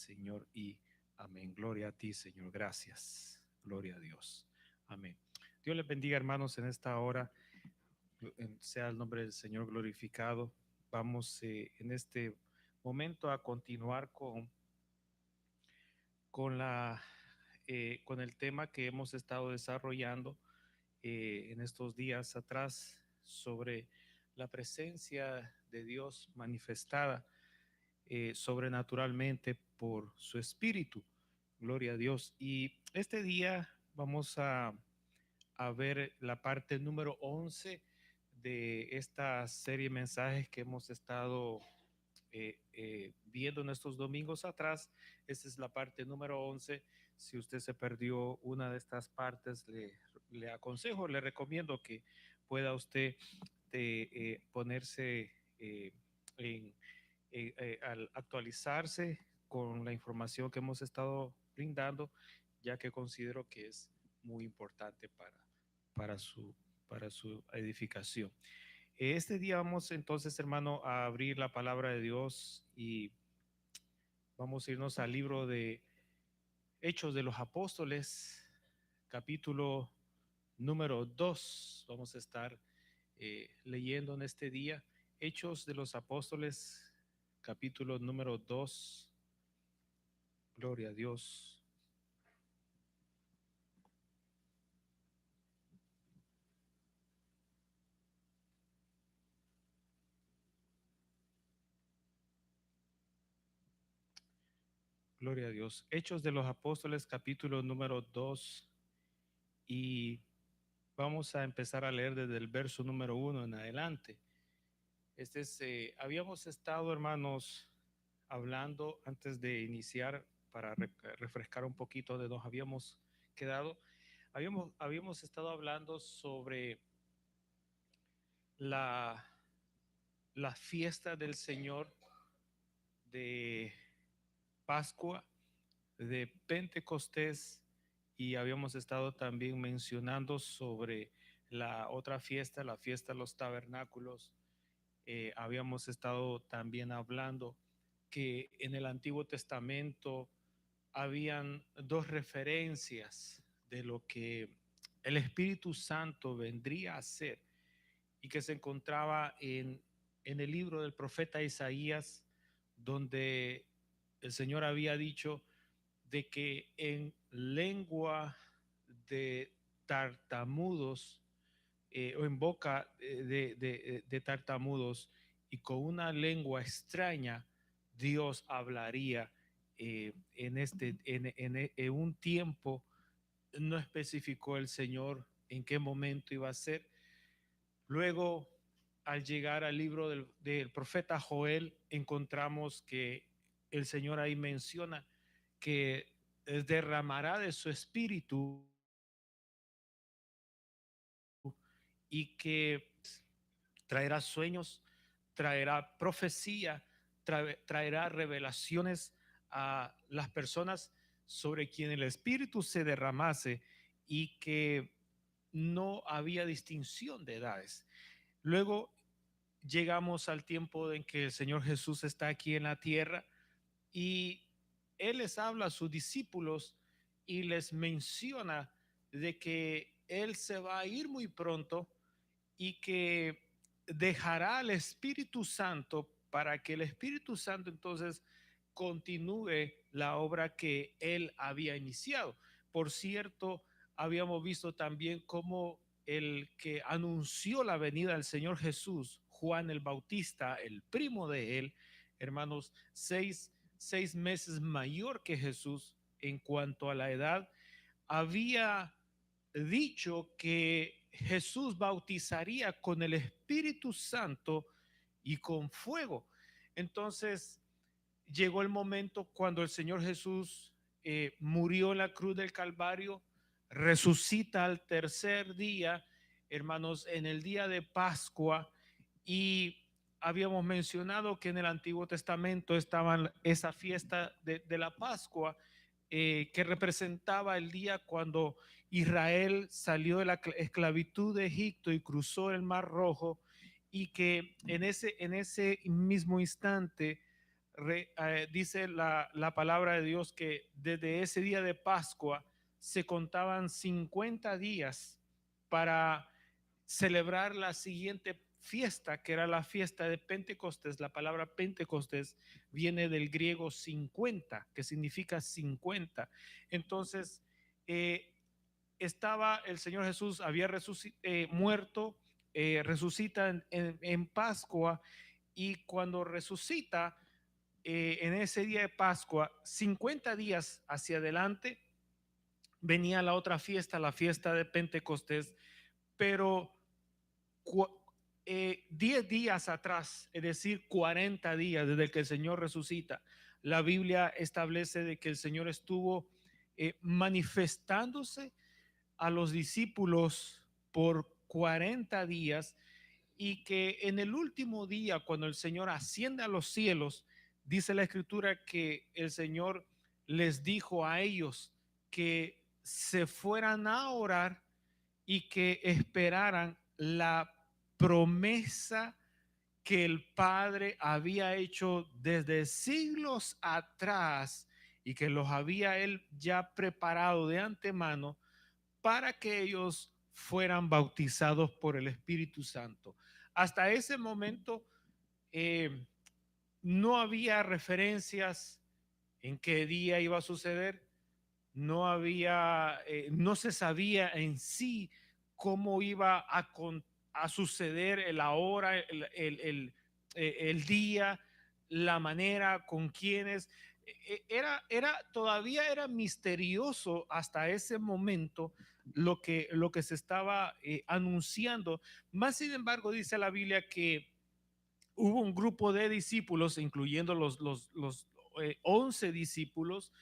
Señor, y amén. Gloria a ti, Señor. Gracias. Gloria a Dios. Amén. Dios les bendiga, hermanos, en esta hora. Sea el nombre del Señor glorificado. Vamos en este momento a continuar con, la, con el tema que hemos estado desarrollando en estos días atrás sobre la presencia de Dios manifestada sobrenaturalmente por su Espíritu. Gloria a Dios. Y este día vamos a ver la parte número 11 de esta serie de mensajes que hemos estado viendo en estos domingos atrás. Esta es la parte número 11. Si usted se perdió una de estas partes, le aconsejo, le recomiendo que pueda usted ponerse en, al actualizarse con la información que hemos estado brindando, ya que considero que es muy importante para, su, para su edificación. Este día vamos entonces, hermano, a abrir la palabra de Dios y vamos a irnos al libro de Hechos de los Apóstoles, capítulo número 2. Vamos a estar leyendo en este día Hechos de los Apóstoles, capítulo número 2. Gloria a Dios. Gloria a Dios. Hechos de los Apóstoles, capítulo número 2. Y vamos a empezar a leer desde el verso número 1 en adelante. Habíamos estado, hermanos, hablando antes de iniciar para refrescar un poquito de donde nos habíamos quedado. Habíamos estado hablando sobre la, la fiesta del Señor de Pascua, de Pentecostés, y habíamos estado también mencionando sobre la otra fiesta, la fiesta de los tabernáculos. Habíamos estado también hablando que en el Antiguo Testamento habían dos referencias de lo que el Espíritu Santo vendría a ser y que se encontraba en el libro del profeta Isaías, donde el Señor había dicho de que en lengua de tartamudos o en boca de tartamudos y con una lengua extraña, Dios hablaría en un tiempo. No especificó el Señor en qué momento iba a ser. Luego, al llegar al libro del profeta Joel, encontramos que el Señor ahí menciona que derramará de su espíritu y que traerá sueños, traerá profecía, traerá revelaciones a las personas sobre quien el Espíritu se derramase, y que no había distinción de edades. Luego llegamos al tiempo en que el Señor Jesús está aquí en la tierra y Él les habla a sus discípulos y les menciona de que Él se va a ir muy pronto y que dejará al Espíritu Santo para que el Espíritu Santo entonces continúe la obra que Él había iniciado. Por cierto, habíamos visto también cómo el que anunció la venida del Señor Jesús, Juan el Bautista, el primo de él, hermanos, seis meses mayor que Jesús en cuanto a la edad, había dicho que Jesús bautizaría con el Espíritu Santo y con fuego. Entonces llegó el momento cuando el Señor Jesús murió en la cruz del Calvario, resucita al tercer día, hermanos, en el día de Pascua. Y habíamos mencionado que en el Antiguo Testamento estaba esa fiesta de la Pascua, que representaba el día cuando Israel salió de la esclavitud de Egipto y cruzó el Mar Rojo, y que en ese mismo instante dice la palabra de Dios que desde ese día de Pascua se contaban 50 días para celebrar la siguiente fiesta, que era la fiesta de Pentecostés. La palabra Pentecostés viene del griego 50, que significa 50. Entonces, eh, estaba el Señor Jesús, había muerto, resucita en Pascua, y cuando resucita en ese día de Pascua, 50 días hacia adelante, venía la otra fiesta, la fiesta de Pentecostés, pero 10 días atrás, es decir, 40 días desde que el Señor resucita, la Biblia establece de que el Señor estuvo manifestándose a los discípulos por 40 días, y que en el último día, cuando el Señor asciende a los cielos, dice la Escritura que el Señor les dijo a ellos que se fueran a orar y que esperaran la promesa que el Padre había hecho desde siglos atrás, y que los había él ya preparado de antemano para que ellos fueran bautizados por el Espíritu Santo. Hasta ese momento eh, no había referencias en qué día iba a suceder, no se sabía en sí cómo iba a suceder la hora, el día, la manera, con quienes. Todavía era misterioso hasta ese momento lo que se estaba anunciando. Más sin embargo, dice la Biblia que hubo un grupo de discípulos, incluyendo los 11 discípulos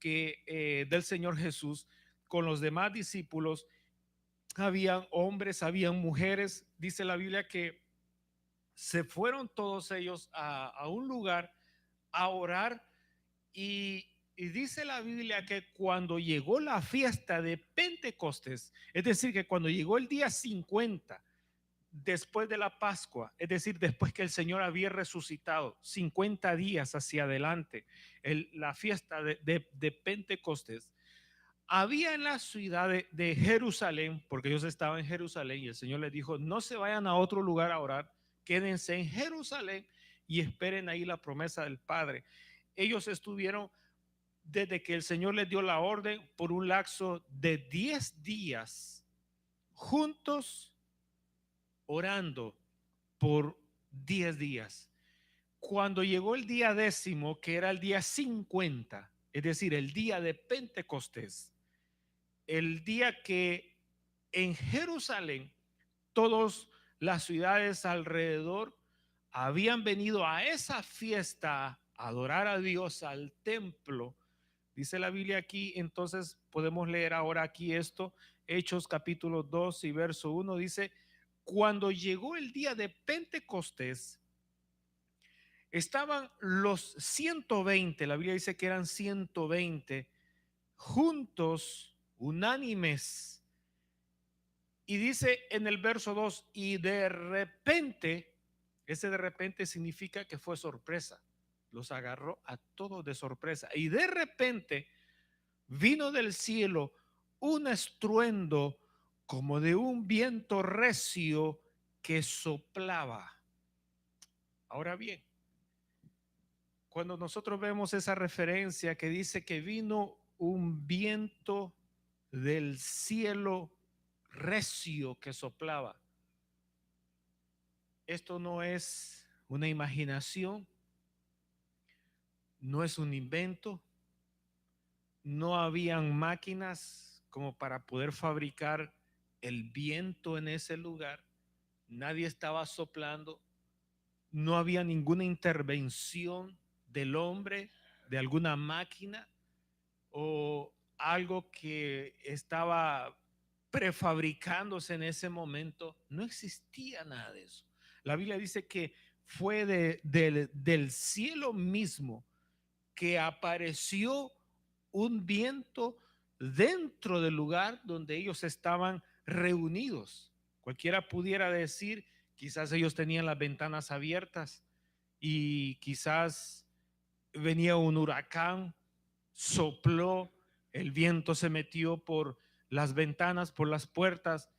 del Señor Jesús. Con los demás discípulos habían hombres, habían mujeres. Dice la Biblia que se fueron todos ellos a un lugar a orar, y dice la Biblia que cuando llegó la fiesta de Pentecostés, es decir, que cuando llegó el día 50 después de la Pascua, es decir, después que el Señor había resucitado, 50 días hacia adelante, la fiesta de Pentecostés, había en la ciudad de Jerusalén, porque ellos estaban en Jerusalén, y el Señor les dijo: no se vayan a otro lugar a orar, quédense en Jerusalén y esperen ahí la promesa del Padre. Ellos estuvieron, desde que el Señor les dio la orden, por un lapso de 10 días juntos orando por 10 días. Cuando llegó el día 10º, que era el día 50, es decir, el día de Pentecostés, el día que en Jerusalén todas las ciudades alrededor habían venido a esa fiesta a adorar a Dios, al templo. Dice la Biblia aquí, entonces podemos leer ahora aquí esto, Hechos capítulo 2 y verso 1, dice: cuando llegó el día de Pentecostés, estaban los 120, la Biblia dice que eran 120, juntos, unánimes. Y dice en el verso 2, y de repente, ese de repente significa que fue sorpresa, los agarró a todos de sorpresa. Y de repente vino del cielo un estruendo como de un viento recio que soplaba. Ahora bien, cuando nosotros vemos esa referencia que dice que vino un viento del cielo recio que soplaba, esto no es una imaginación, no es un invento, no habían máquinas como para poder fabricar el viento en ese lugar, nadie estaba soplando, no había ninguna intervención del hombre, de alguna máquina o algo que estaba prefabricándose en ese momento. No existía nada de eso. La Biblia dice que fue del cielo mismo que apareció un viento dentro del lugar donde ellos estaban reunidos. Cualquiera pudiera decir, quizás ellos tenían las ventanas abiertas y quizás venía un huracán, sopló, el viento se metió por las ventanas, por las puertas,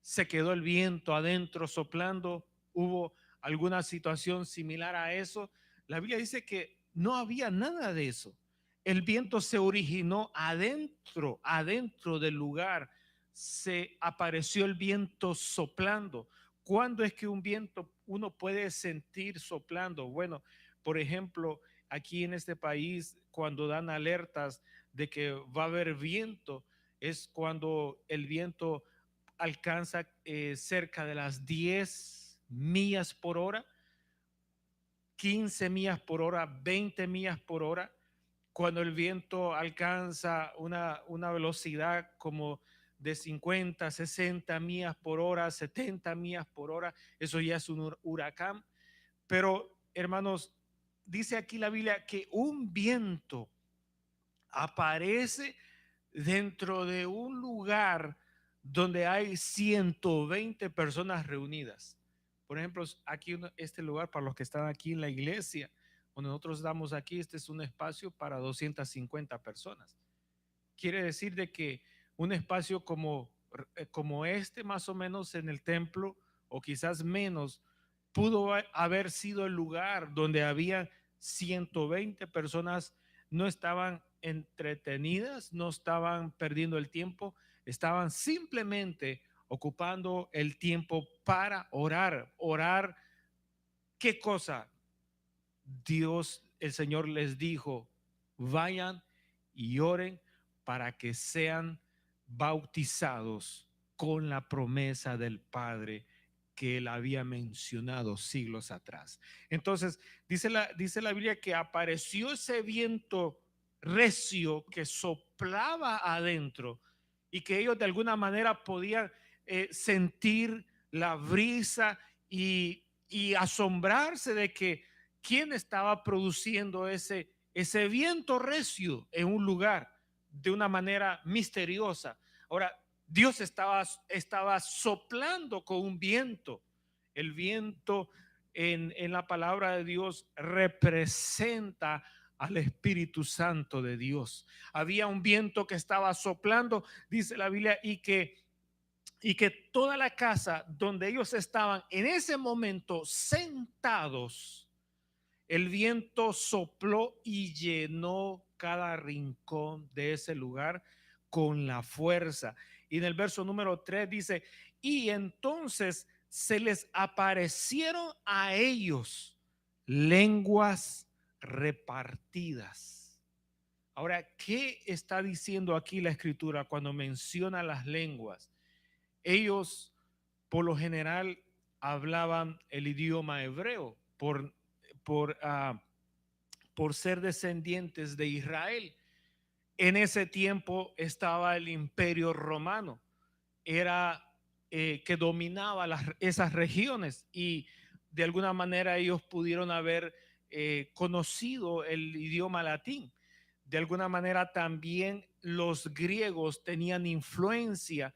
se quedó el viento adentro soplando, hubo alguna situación similar a eso. La Biblia dice que no había nada de eso. El viento se originó adentro del lugar. Se apareció el viento soplando. ¿Cuándo es que un viento uno puede sentir soplando? Bueno, por ejemplo, aquí en este país, cuando dan alertas de que va a haber viento, es cuando el viento alcanza cerca de las 10 millas por hora, 15 millas por hora, 20 millas por hora. Cuando el viento alcanza una velocidad como de 50, 60 millas por hora, 70 millas por hora, eso ya es un huracán. Pero, hermanos, dice aquí la Biblia que un viento aparece dentro de un lugar donde hay 120 personas reunidas. Por ejemplo, aquí este lugar para los que están aquí en la iglesia, cuando nosotros damos aquí, este es un espacio para 250 personas. Quiere decir de que un espacio como este, más o menos en el templo, o quizás menos, pudo haber sido el lugar donde había 120 personas, no estaban entretenidas, no estaban perdiendo el tiempo, estaban simplemente ocupando el tiempo para orar. Orar, ¿qué cosa? Dios, el Señor les dijo, vayan y oren para que sean bautizados con la promesa del Padre que él había mencionado siglos atrás. Entonces, dice la Biblia que apareció ese viento recio que soplaba adentro y que ellos de alguna manera podían sentir la brisa y asombrarse de que quién estaba produciendo ese viento recio en un lugar de una manera misteriosa. Ahora, Dios estaba soplando con un viento. El viento en la palabra de Dios representa al Espíritu Santo de Dios. Había un viento que estaba soplando, dice la Biblia, y que toda la casa donde ellos estaban en ese momento sentados, el viento sopló y llenó cada rincón de ese lugar con la fuerza. Y en el verso número 3 dice, y entonces se les aparecieron a ellos lenguas repartidas. Ahora, ¿qué está diciendo aquí la escritura cuando menciona las lenguas? Ellos, por lo general, hablaban el idioma hebreo por, uh, por ser descendientes de Israel. En ese tiempo estaba el imperio romano, era que dominaba esas regiones y de alguna manera ellos pudieron haber conocido el idioma latín. De alguna manera también los griegos tenían influencia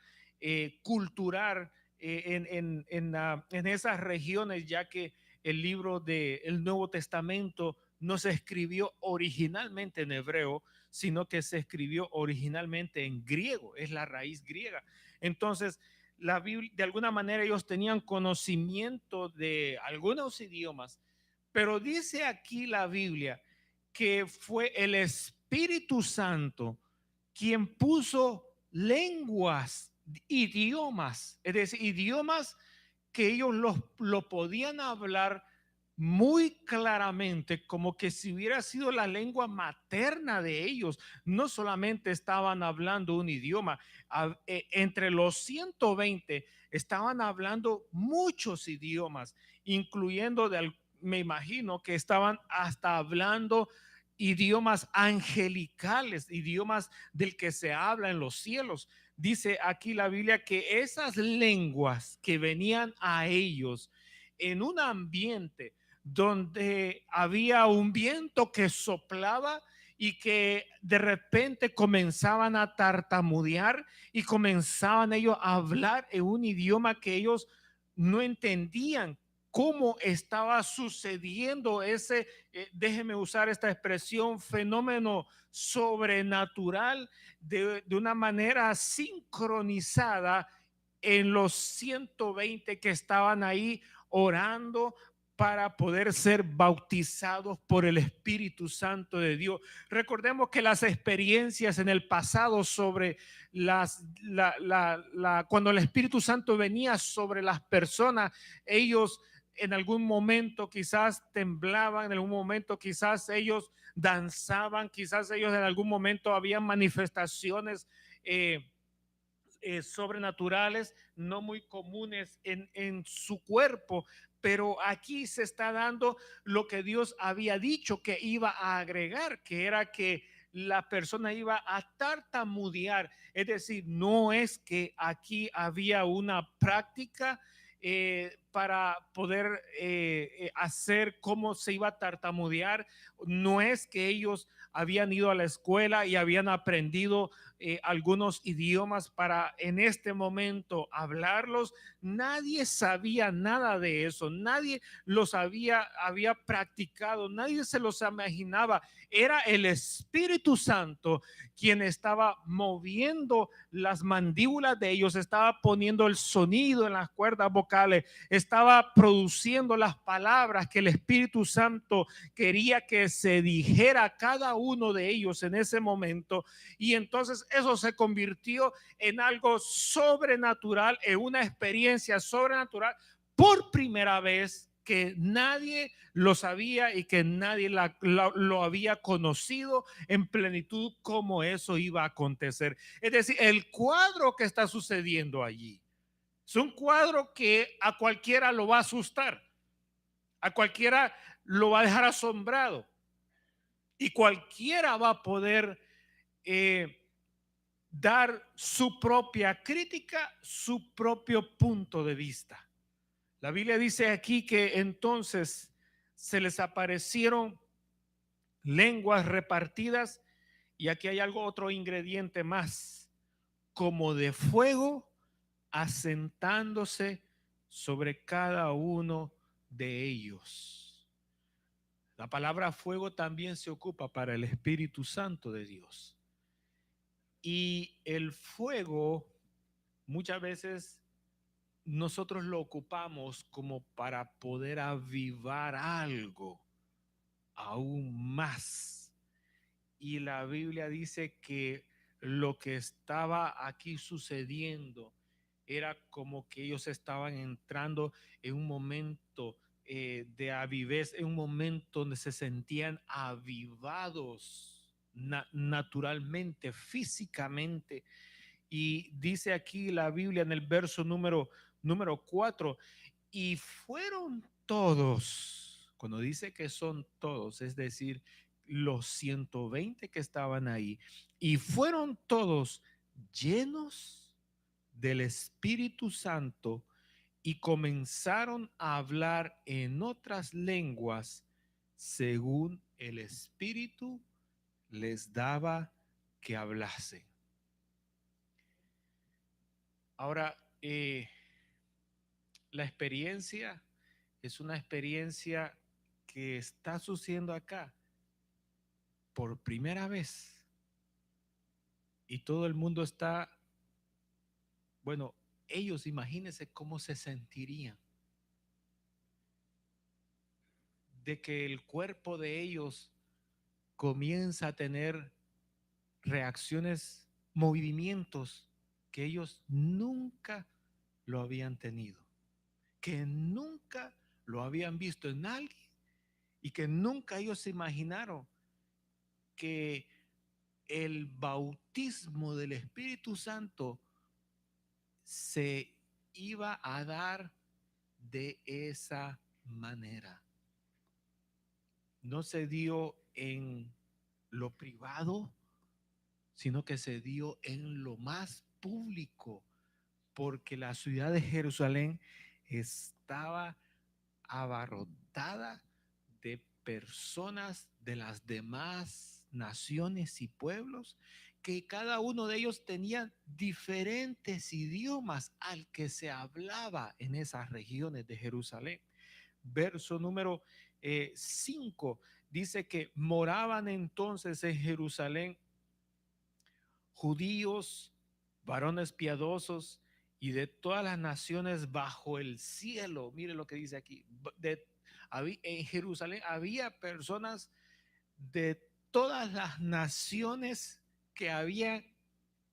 cultural en esas regiones, ya que el libro del Nuevo Testamento no se escribió originalmente en hebreo, sino que se escribió originalmente en griego, es la raíz griega. Entonces, la Biblia, de alguna manera ellos tenían conocimiento de algunos idiomas, pero dice aquí la Biblia que fue el Espíritu Santo quien puso lenguas, idiomas, es decir, idiomas que ellos lo podían hablar muy claramente, como que si hubiera sido la lengua materna de ellos. No solamente estaban hablando un idioma, entre los 120 estaban hablando muchos idiomas, incluyendo, me imagino que estaban hasta hablando idiomas angelicales, idiomas del que se habla en los cielos. Dice aquí la Biblia que esas lenguas que venían a ellos en un ambiente donde había un viento que soplaba y que de repente comenzaban a tartamudear y comenzaban ellos a hablar en un idioma que ellos no entendían, cómo estaba sucediendo ese, déjeme usar esta expresión, fenómeno sobrenatural de una manera sincronizada en los 120 que estaban ahí orando para poder ser bautizados por el Espíritu Santo de Dios. Recordemos que las experiencias en el pasado sobre cuando el Espíritu Santo venía sobre las personas, ellos en algún momento quizás temblaban, en algún momento quizás ellos danzaban, quizás ellos en algún momento habían manifestaciones sobrenaturales no muy comunes en su cuerpo, pero aquí se está dando lo que Dios había dicho que iba a agregar, que era que la persona iba a tartamudear. Es decir, no es que aquí había una práctica para poder hacer cómo se iba a tartamudear. No es que ellos habían ido a la escuela y habían aprendido algunos idiomas para en este momento hablarlos. Nadie sabía nada de eso, nadie los había practicado, nadie se los imaginaba. Era el Espíritu Santo quien estaba moviendo las mandíbulas de ellos, estaba poniendo el sonido en las cuerdas vocales, estaba produciendo las palabras que el Espíritu Santo quería que se dijera a cada uno de ellos en ese momento. Y entonces eso se convirtió en algo sobrenatural, en una experiencia sobrenatural por primera vez, que nadie lo sabía y que nadie lo había conocido en plenitud cómo eso iba a acontecer. Es decir, el cuadro que está sucediendo allí es un cuadro que a cualquiera lo va a asustar, a cualquiera lo va a dejar asombrado y cualquiera va a poder dar su propia crítica, su propio punto de vista. La Biblia dice aquí que entonces se les aparecieron lenguas repartidas, y aquí hay algo, otro ingrediente más, como de fuego, asentándose sobre cada uno de ellos. La palabra fuego también se ocupa para el Espíritu Santo de Dios. Y el fuego muchas veces nosotros lo ocupamos como para poder avivar algo aún más. Y la Biblia dice que lo que estaba aquí sucediendo era como que ellos estaban entrando en un momento de avidez, en un momento donde se sentían avivados naturalmente, físicamente. Y dice aquí la Biblia en el verso número 4, y fueron todos, cuando dice que son todos, es decir, los 120 que estaban ahí, y fueron todos llenos del Espíritu Santo y comenzaron a hablar en otras lenguas según el Espíritu les daba que hablasen. Ahora, la experiencia es una experiencia que está sucediendo acá por primera vez. Y todo el mundo está, bueno, ellos imagínense cómo se sentirían de que el cuerpo de ellos comienza a tener reacciones, movimientos que ellos nunca lo habían tenido, que nunca lo habían visto en alguien y que nunca ellos se imaginaron que el bautismo del Espíritu Santo se iba a dar de esa manera. No se dio en lo privado, sino que se dio en lo más público, porque la ciudad de Jerusalén estaba abarrotada de personas de las demás naciones y pueblos, que cada uno de ellos tenía diferentes idiomas al que se hablaba en esas regiones de Jerusalén. verso número 5, dice que moraban entonces en Jerusalén judíos, varones piadosos y de todas las naciones bajo el cielo. Mire lo que dice aquí. En Jerusalén había personas de todas las naciones que había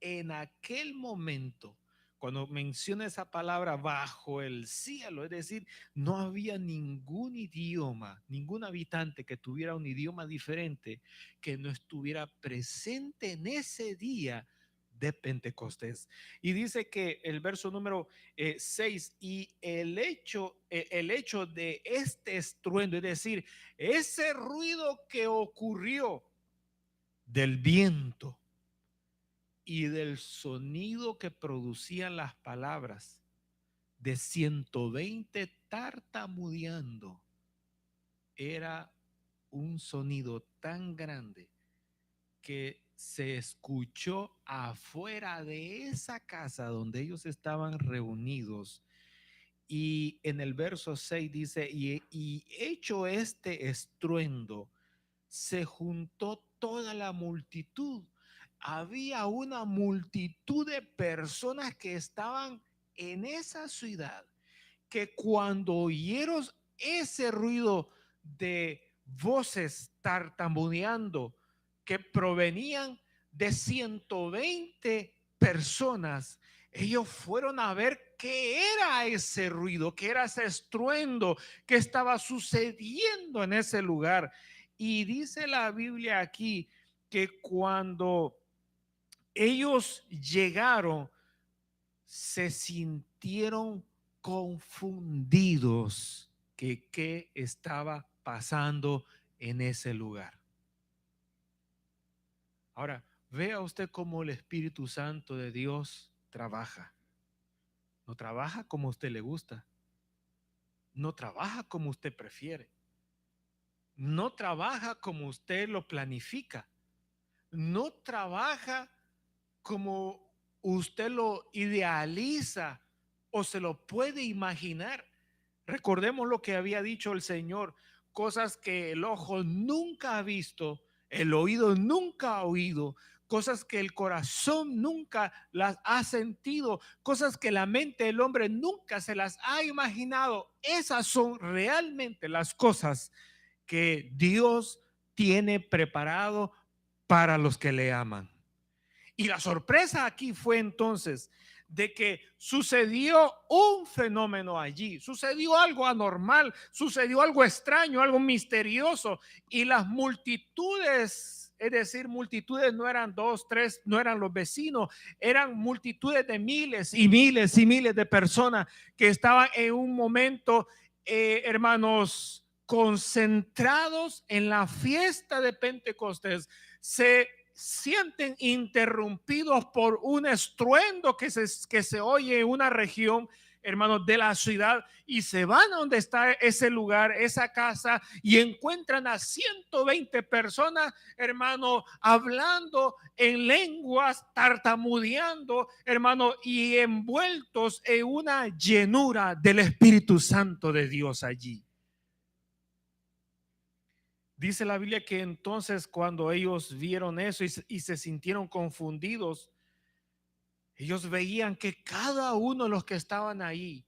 en aquel momento. Cuando menciona esa palabra bajo el cielo, es decir, no había ningún idioma, ningún habitante que tuviera un idioma diferente que no estuviera presente en ese día de Pentecostés. Y dice que el verso número 6, y el hecho de este estruendo, es decir, ese ruido que ocurrió del viento y del sonido que producían las palabras de 120 tartamudeando, era un sonido tan grande que se escuchó afuera de esa casa donde ellos estaban reunidos. Y en el verso 6 dice, y hecho este estruendo, se juntó toda la multitud. Había una multitud de personas que estaban en esa ciudad, que cuando oyeron ese ruido de voces tartamudeando que provenían de 120 personas, ellos fueron a ver qué era ese ruido, qué era ese estruendo que estaba sucediendo en ese lugar. Y dice la Biblia aquí que cuando ellos llegaron, se sintieron confundidos que qué estaba pasando en ese lugar. Ahora, vea usted cómo el Espíritu Santo de Dios trabaja. No trabaja como a usted le gusta. No trabaja como usted prefiere. No trabaja como usted lo planifica. No trabaja como usted lo idealiza o se lo puede imaginar. Recordemos lo que había dicho el Señor, cosas que el ojo nunca ha visto, el oído nunca ha oído, cosas que el corazón nunca las ha sentido, cosas que la mente del hombre nunca se las ha imaginado. Esas son realmente las cosas que Dios tiene preparado para los que le aman. Y la sorpresa aquí fue entonces de que sucedió un fenómeno allí, sucedió algo anormal, sucedió algo extraño, algo misterioso, y las multitudes, es decir, multitudes no eran dos, tres, no eran los vecinos, eran multitudes de miles y miles y miles de personas que estaban en un momento, hermanos, concentrados en la fiesta de Pentecostés. Se sienten interrumpidos por un estruendo que se oye en una región, hermanos, de la ciudad, y se van a donde está ese lugar, esa casa, y encuentran a 120 personas, hermano, hablando en lenguas, tartamudeando, hermano, y envueltos en una llenura del Espíritu Santo de Dios allí. Dice la Biblia que entonces cuando ellos vieron eso y se sintieron confundidos, ellos veían que cada uno de los que estaban ahí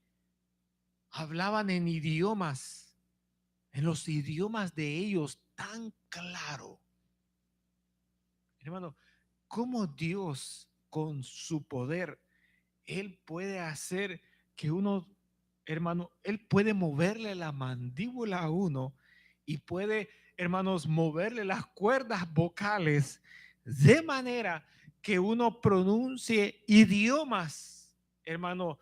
hablaban en idiomas, en los idiomas de ellos tan claro. Hermano, cómo Dios con su poder, Él puede hacer que uno, hermano, Él puede moverle la mandíbula a uno y puede, hermanos, moverle las cuerdas vocales de manera que uno pronuncie idiomas, hermano,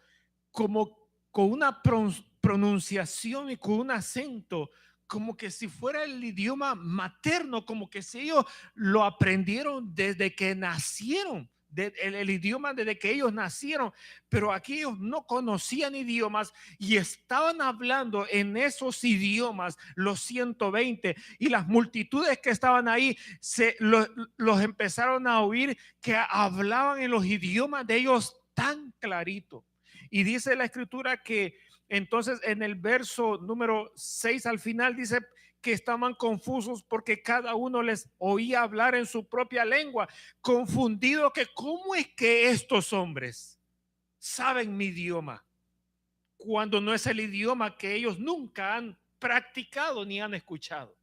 como con una pronunciación y con un acento, como que si fuera el idioma materno, como que si ellos lo aprendieron desde que nacieron. El idioma desde que ellos nacieron, pero aquí ellos no conocían idiomas y estaban hablando en esos idiomas los 120, y las multitudes que estaban ahí los empezaron a oír que hablaban en los idiomas de ellos tan clarito. Y dice la escritura que Entonces, en el verso número 6 al final dice que estaban confusos porque cada uno les oía hablar en su propia lengua, confundido que cómo es que estos hombres saben mi idioma cuando no es el idioma que ellos nunca han practicado ni han escuchado.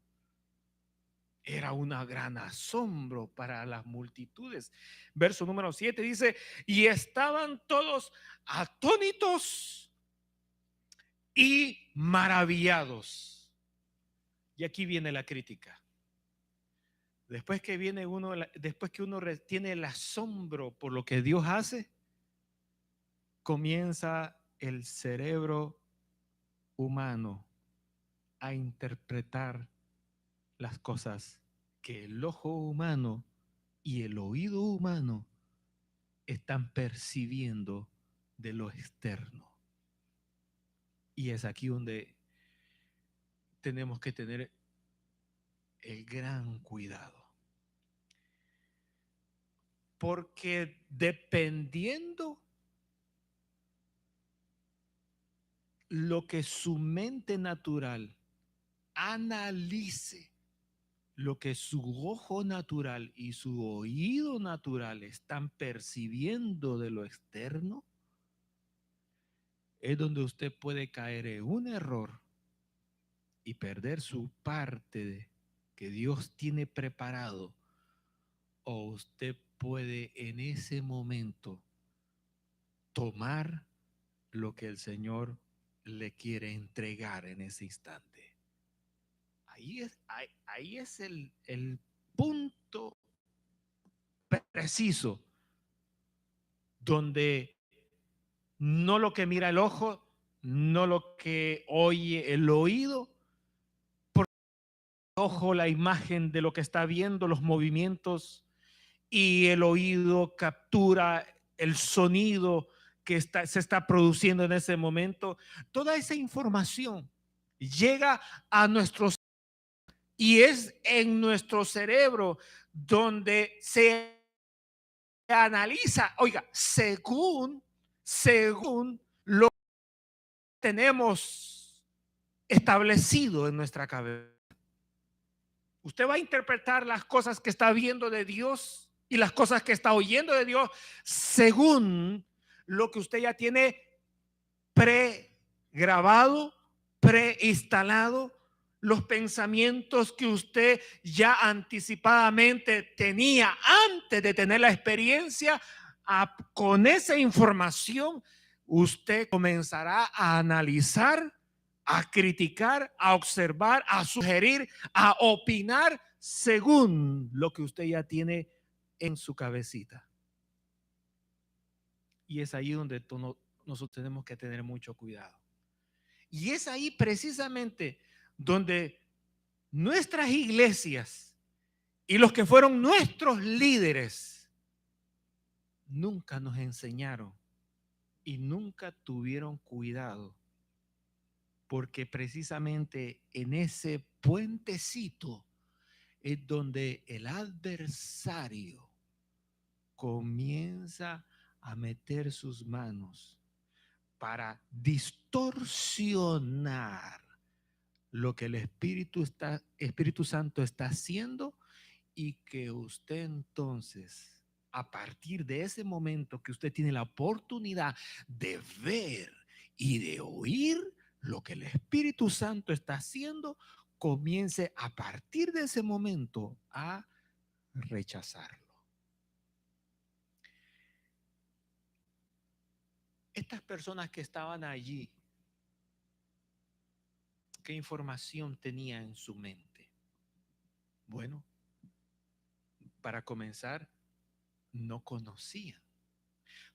Era un gran asombro para las multitudes. Verso número 7 dice, y estaban todos atónitos y maravillados. Y aquí viene la crítica. Después que viene uno, después que uno tiene el asombro por lo que Dios hace, comienza el cerebro humano a interpretar las cosas que el ojo humano y el oído humano están percibiendo de lo externo. Y es aquí donde tenemos que tener el gran cuidado. Porque dependiendo lo que su mente natural analice, lo que su ojo natural y su oído natural están percibiendo de lo externo, es donde usted puede caer en un error y perder su parte que Dios tiene preparado, o usted puede en ese momento tomar lo que el Señor le quiere entregar en ese instante. Ahí es el punto preciso donde no lo que mira el ojo, no lo que oye el oído, por el ojo la imagen de lo que está viendo, los movimientos, y el oído captura el sonido que se está produciendo en ese momento. Toda esa información llega a nuestros y es en nuestro cerebro donde se analiza, oiga, según lo que tenemos establecido en nuestra cabeza. Usted va a interpretar las cosas que está viendo de Dios y las cosas que está oyendo de Dios según lo que usted ya tiene pregrabado, preinstalado, los pensamientos que usted ya anticipadamente tenía antes de tener la experiencia. Con esa información, usted comenzará a analizar, a criticar, a observar, a sugerir, a opinar según lo que usted ya tiene en su cabecita. Y es ahí donde nosotros tenemos que tener mucho cuidado. Y es ahí precisamente donde nuestras iglesias y los que fueron nuestros líderes nunca nos enseñaron y nunca tuvieron cuidado, porque precisamente en ese puentecito es donde el adversario comienza a meter sus manos para distorsionar lo que el Espíritu Santo está haciendo, y que usted entonces, a partir de ese momento que usted tiene la oportunidad de ver y de oír lo que el Espíritu Santo está haciendo, comience a partir de ese momento a rechazarlo. Estas personas que estaban allí, ¿qué información tenía en su mente? Bueno, para comenzar, no conocían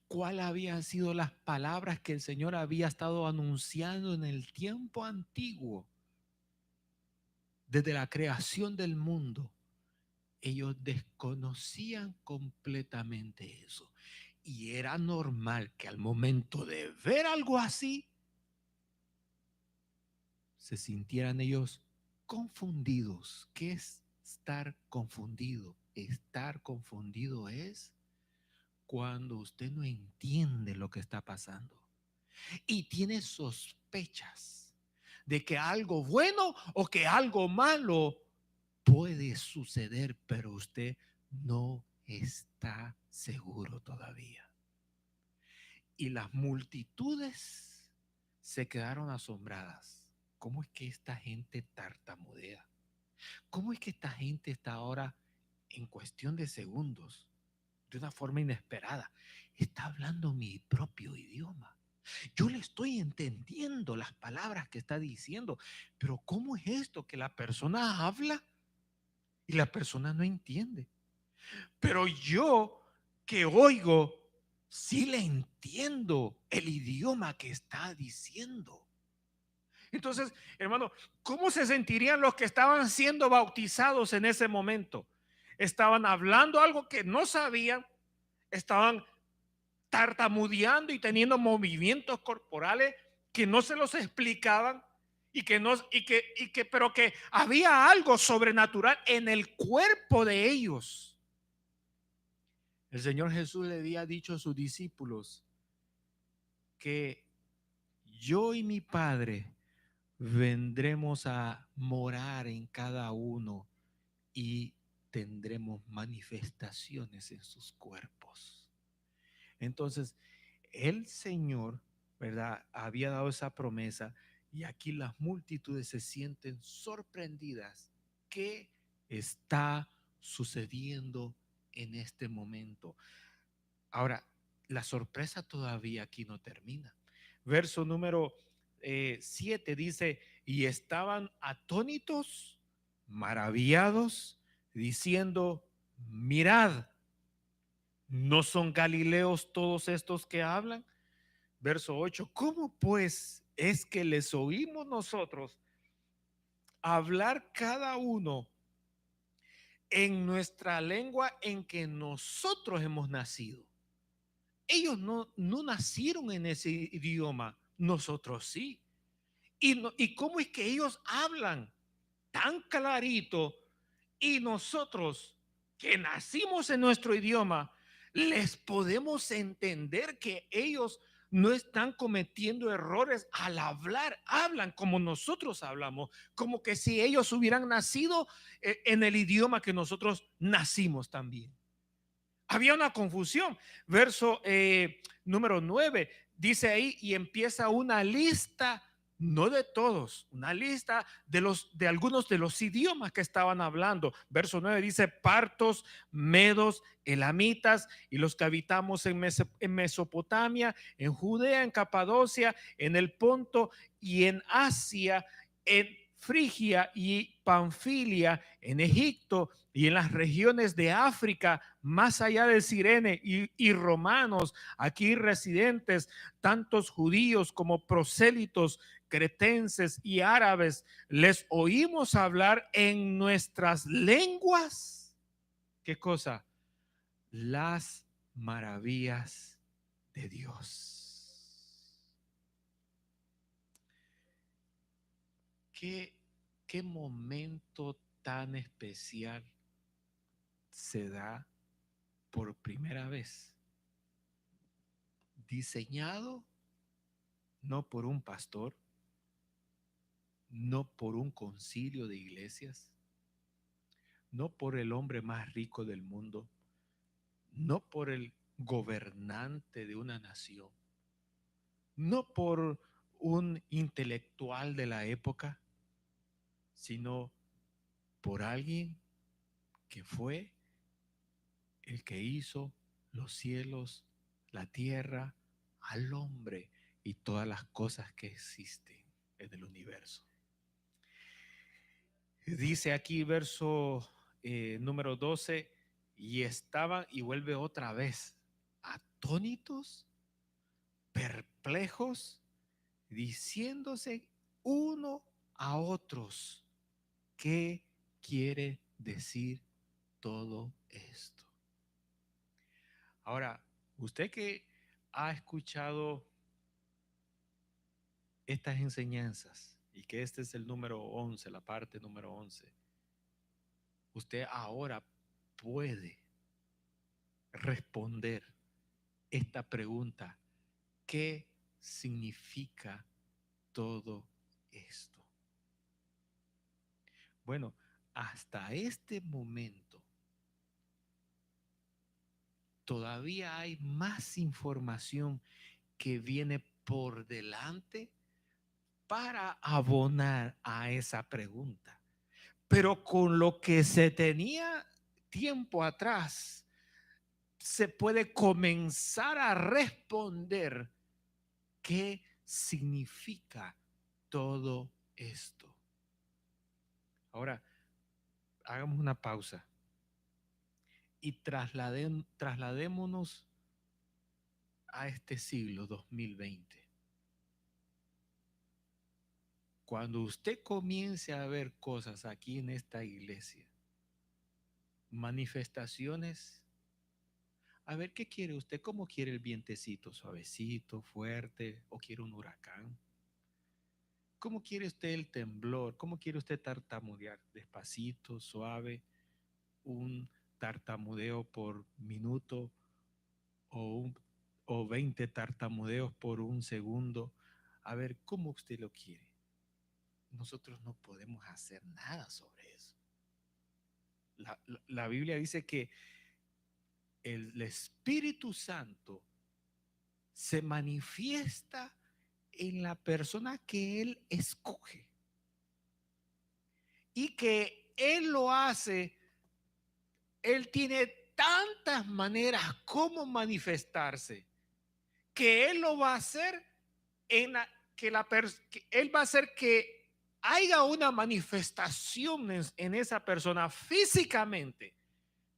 cuáles habían sido las palabras que el Señor había estado anunciando en el tiempo antiguo, desde la creación del mundo. Ellos desconocían completamente eso. Y era normal que al momento de ver algo así, se sintieran ellos confundidos. ¿Qué es estar confundido? Estar confundido es cuando usted no entiende lo que está pasando. y tiene sospechas de que algo bueno o que algo malo puede suceder, pero usted no está seguro todavía. Y las multitudes se quedaron asombradas. ¿Cómo es que esta gente tartamudea? ¿Cómo es que esta gente está ahora en cuestión de segundos, de una forma inesperada, está hablando mi propio idioma? Yo le estoy entendiendo las palabras que está diciendo, pero ¿cómo es esto que la persona habla y la persona no entiende? Pero yo que oigo, sí le entiendo el idioma que está diciendo. Entonces, hermano, ¿cómo se sentirían los que estaban siendo bautizados en ese momento? Estaban hablando algo que no sabían, estaban tartamudeando y teniendo movimientos corporales que no se los explicaban y que no pero que había algo sobrenatural en el cuerpo de ellos. El Señor Jesús le había dicho a sus discípulos que yo y mi Padre vendremos a morar en cada uno y tendremos manifestaciones en sus cuerpos. Entonces, el Señor, ¿verdad? Había dado esa promesa y aquí las multitudes se sienten sorprendidas. ¿Qué está sucediendo en este momento? Ahora, la sorpresa todavía aquí no termina. Verso número 7 dice, y estaban atónitos, maravillados, diciendo, mirad, ¿no son galileos todos estos que hablan? Verso 8, ¿cómo pues es que les oímos nosotros hablar cada uno en nuestra lengua en que nosotros hemos nacido? Ellos no nacieron en ese idioma, nosotros sí. ¿Y cómo es que ellos hablan tan clarito y nosotros que nacimos en nuestro idioma les podemos entender que ellos no están cometiendo errores al hablar, hablan como nosotros hablamos, como que si ellos hubieran nacido en el idioma que nosotros nacimos también? Había una confusión. Verso número 9 dice ahí, y empieza una lista, no de todos, una lista de algunos de los idiomas que estaban hablando. Verso 9 dice, partos, medos, elamitas y los que habitamos en Mesopotamia, en Judea, en Capadocia, en el Ponto y en Asia, en Frigia y Panfilia, en Egipto y en las regiones de África, más allá del Cirene, y romanos aquí residentes, tantos judíos como prosélitos, cretenses y árabes, les oímos hablar en nuestras lenguas. ¿Qué cosa? Las maravillas de Dios. ¿Qué, qué momento tan especial se da por primera vez? Diseñado no por un pastor, no por un concilio de iglesias, no por el hombre más rico del mundo, no por el gobernante de una nación, no por un intelectual de la época, sino por alguien que fue el que hizo los cielos, la tierra, al hombre y todas las cosas que existen en el universo. Dice aquí verso número 12, y estaban, y vuelve otra vez, atónitos, perplejos, diciéndose uno a otros, ¿qué quiere decir todo esto? Ahora, usted que ha escuchado estas enseñanzas y que este es el número 11, la parte número 11, usted ahora puede responder esta pregunta: ¿qué significa todo esto? Bueno, hasta este momento todavía hay más información que viene por delante para abonar a esa pregunta. Pero con lo que se tenía tiempo atrás, se puede comenzar a responder qué significa todo esto. Ahora, hagamos una pausa y trasladémonos a este siglo 2020. Cuando usted comience a ver cosas aquí en esta iglesia, manifestaciones, a ver qué quiere usted, cómo quiere el vientecito, suavecito, fuerte, o quiere un huracán. ¿Cómo quiere usted el temblor? ¿Cómo quiere usted tartamudear? Despacito, suave, un tartamudeo por minuto o 20 tartamudeos por un segundo. A ver, ¿cómo usted lo quiere? Nosotros no podemos hacer nada sobre eso. La Biblia dice que el Espíritu Santo se manifiesta en la persona que Él escoge y que Él lo hace. Él tiene tantas maneras como manifestarse que Él lo va a hacer que Él va a hacer que haya una manifestación en esa persona físicamente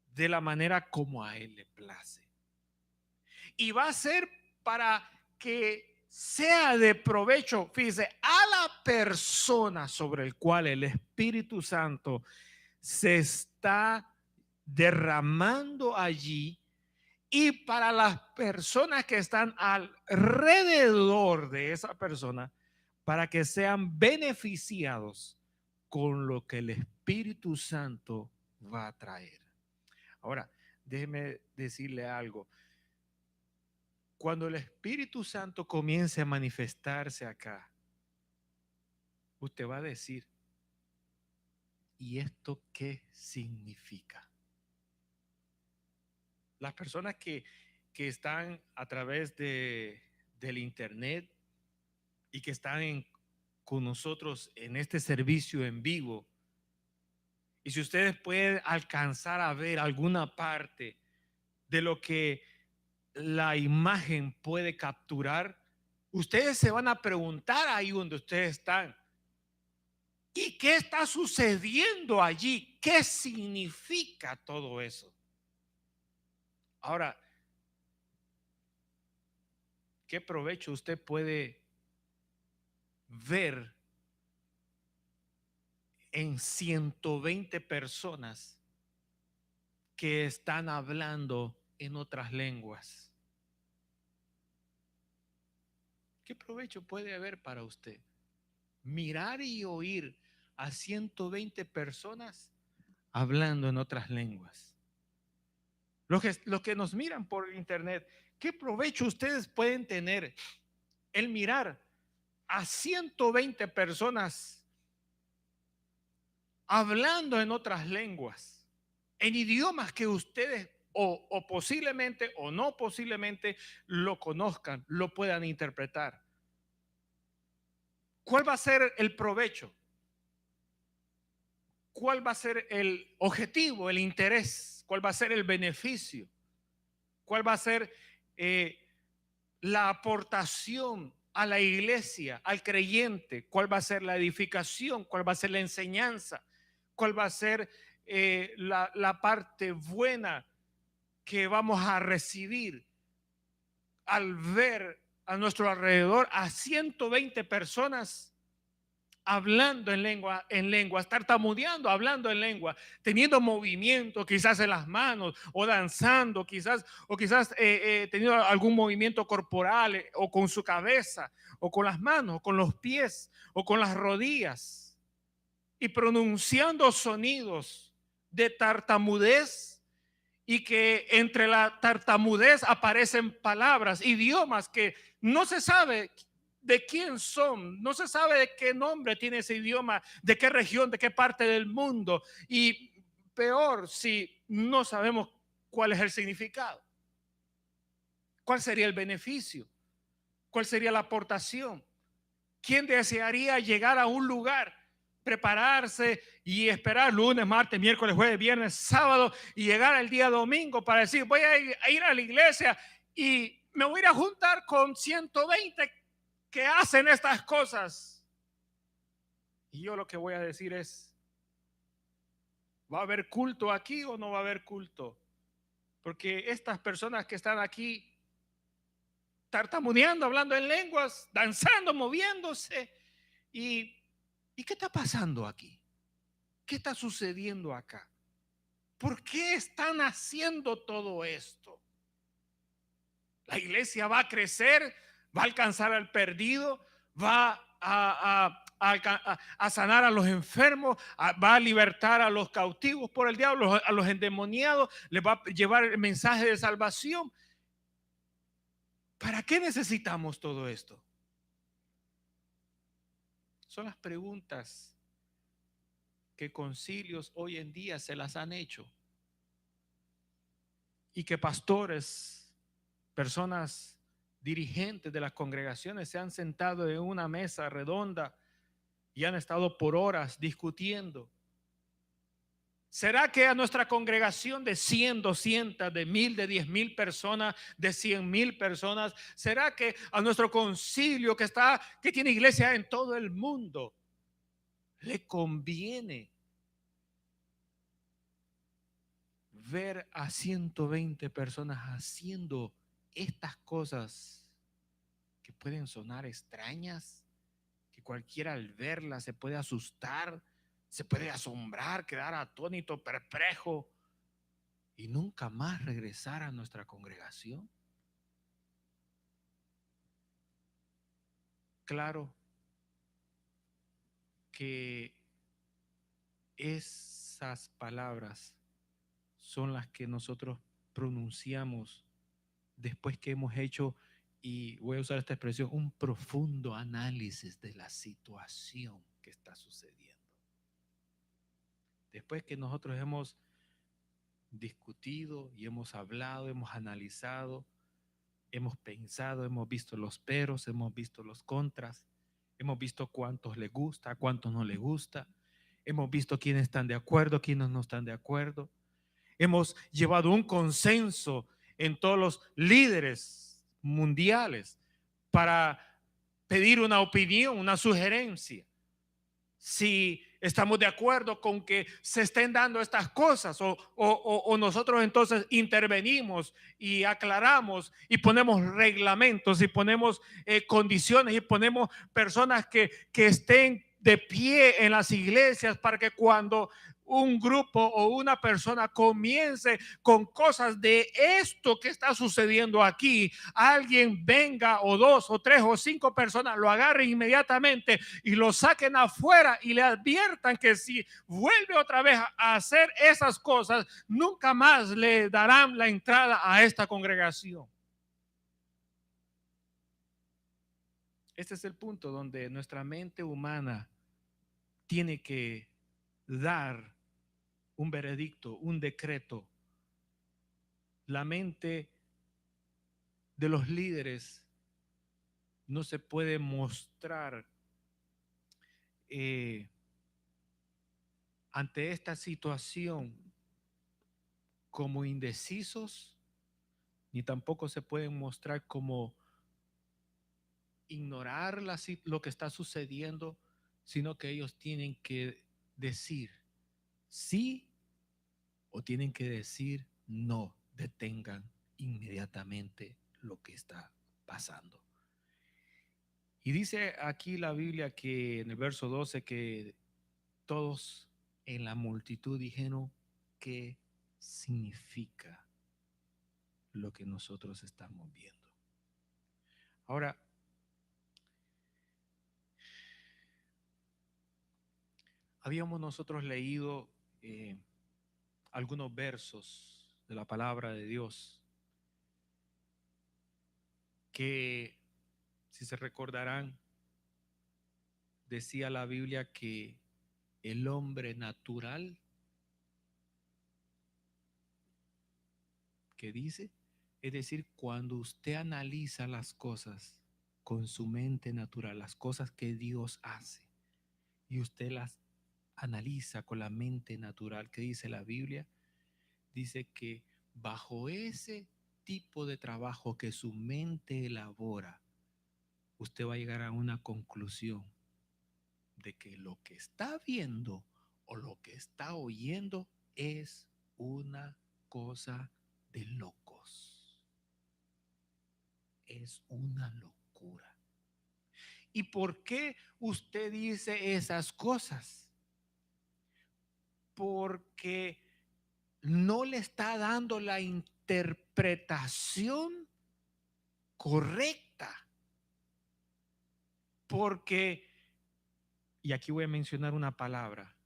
de la manera como a Él le place. Y va a ser para que sea de provecho, fíjese, a la persona sobre el cual el Espíritu Santo se está derramando allí, y para las personas que están alrededor de esa persona, para que sean beneficiados con lo que el Espíritu Santo va a traer. Ahora, déjeme decirle algo. Cuando el Espíritu Santo comience a manifestarse acá, usted va a decir, ¿y esto qué significa? Las personas que están a través del internet y que están con nosotros en este servicio en vivo, y si ustedes pueden alcanzar a ver alguna parte de lo que la imagen puede capturar, ustedes se van a preguntar ahí donde ustedes están, ¿y qué está sucediendo allí? ¿Qué significa todo eso? Ahora, ¿qué provecho usted puede ver en 120 personas que están hablando en otras lenguas? ¿Qué provecho puede haber para usted? Mirar y oír a 120 personas hablando en otras lenguas. Los que nos miran por internet, ¿qué provecho ustedes pueden tener el mirar a 120 personas hablando en otras lenguas, en idiomas que ustedes o posiblemente o no posiblemente lo conozcan, lo puedan interpretar? ¿Cuál va a ser el provecho? ¿Cuál va a ser el objetivo, el interés? ¿Cuál va a ser el beneficio? ¿Cuál va a ser la aportación a la iglesia, al creyente? ¿Cuál va a ser la edificación? ¿Cuál va a ser la enseñanza? ¿Cuál va a ser la parte buena que vamos a recibir al ver a nuestro alrededor a 120 personas hablando en lenguas, tartamudeando, hablando en lengua, teniendo movimiento quizás en las manos o danzando quizás, o quizás teniendo algún movimiento corporal o con su cabeza o con las manos, o con los pies o con las rodillas y pronunciando sonidos de tartamudez y que entre la tartamudez aparecen palabras, idiomas que no se sabe de quién son, no se sabe de qué nombre tiene ese idioma, de qué región, de qué parte del mundo, y peor si no sabemos cuál es el significado, cuál sería el beneficio, cuál sería la aportación. ¿Quién desearía llegar a un lugar, prepararse y esperar lunes, martes, miércoles, jueves, viernes, sábado y llegar el día domingo para decir, voy a ir a la iglesia y me voy a ir a juntar con 120 que hacen estas cosas? Y yo lo que voy a decir es, ¿va a haber culto aquí o no va a haber culto? Porque estas personas que están aquí tartamudeando, hablando en lenguas, danzando, moviéndose, y ¿y qué está pasando aquí? ¿Qué está sucediendo acá? ¿Por qué están haciendo todo esto? La iglesia va a crecer, va a alcanzar al perdido, va a sanar a los enfermos, va a libertar a los cautivos por el diablo, a los endemoniados, les va a llevar el mensaje de salvación. ¿Para qué necesitamos todo esto? Son las preguntas que concilios hoy en día se las han hecho y que pastores, personas dirigentes de las congregaciones se han sentado en una mesa redonda y han estado por horas discutiendo. ¿Será que a nuestra congregación de 100, 200, de 1000, de 10,000 personas, de 100,000 personas, será que a nuestro concilio que tiene iglesia en todo el mundo, le conviene ver a 120 personas haciendo estas cosas que pueden sonar extrañas, que cualquiera al verlas se puede asustar, se puede asombrar, quedar atónito, perplejo y nunca más regresar a nuestra congregación? Claro que esas palabras son las que nosotros pronunciamos después que hemos hecho, y voy a usar esta expresión, un profundo análisis de la situación que está sucediendo. Después que nosotros hemos discutido y hemos hablado, hemos analizado, hemos pensado, hemos visto los peros, hemos visto los contras, hemos visto cuántos les gusta, cuántos no les gusta, hemos visto quiénes están de acuerdo, quiénes no están de acuerdo. Hemos llevado un consenso en todos los líderes mundiales para pedir una opinión, una sugerencia. Si estamos de acuerdo con que se estén dando estas cosas o nosotros entonces intervenimos y aclaramos y ponemos reglamentos y ponemos condiciones y ponemos personas que estén de pie en las iglesias para que cuando un grupo o una persona comience con cosas de esto que está sucediendo aquí, alguien venga o dos o tres o cinco personas lo agarren inmediatamente y lo saquen afuera y le adviertan que si vuelve otra vez a hacer esas cosas, nunca más le darán la entrada a esta congregación. Este es el punto donde nuestra mente humana tiene que dar un veredicto, un decreto. La mente de los líderes no se puede mostrar ante esta situación como indecisos, ni tampoco se pueden mostrar como ignorar lo que está sucediendo, sino que ellos tienen que decir sí o tienen que decir no, detengan inmediatamente lo que está pasando. Y dice aquí la Biblia que en el verso 12 que todos en la multitud dijeron, ¿qué significa lo que nosotros estamos viendo? Ahora, habíamos nosotros leído algunos versos de la palabra de Dios, que si se recordarán, decía la Biblia que el hombre natural, que dice, es decir, cuando usted analiza las cosas con su mente natural, las cosas que Dios hace, y usted las analiza con la mente natural que dice la Biblia, dice que bajo ese tipo de trabajo que su mente elabora, usted va a llegar a una conclusión de que lo que está viendo o lo que está oyendo es una cosa de locos. Es una locura. ¿Y por qué usted dice esas cosas? Porque no le está dando la interpretación correcta. Porque, y aquí voy a mencionar una palabra,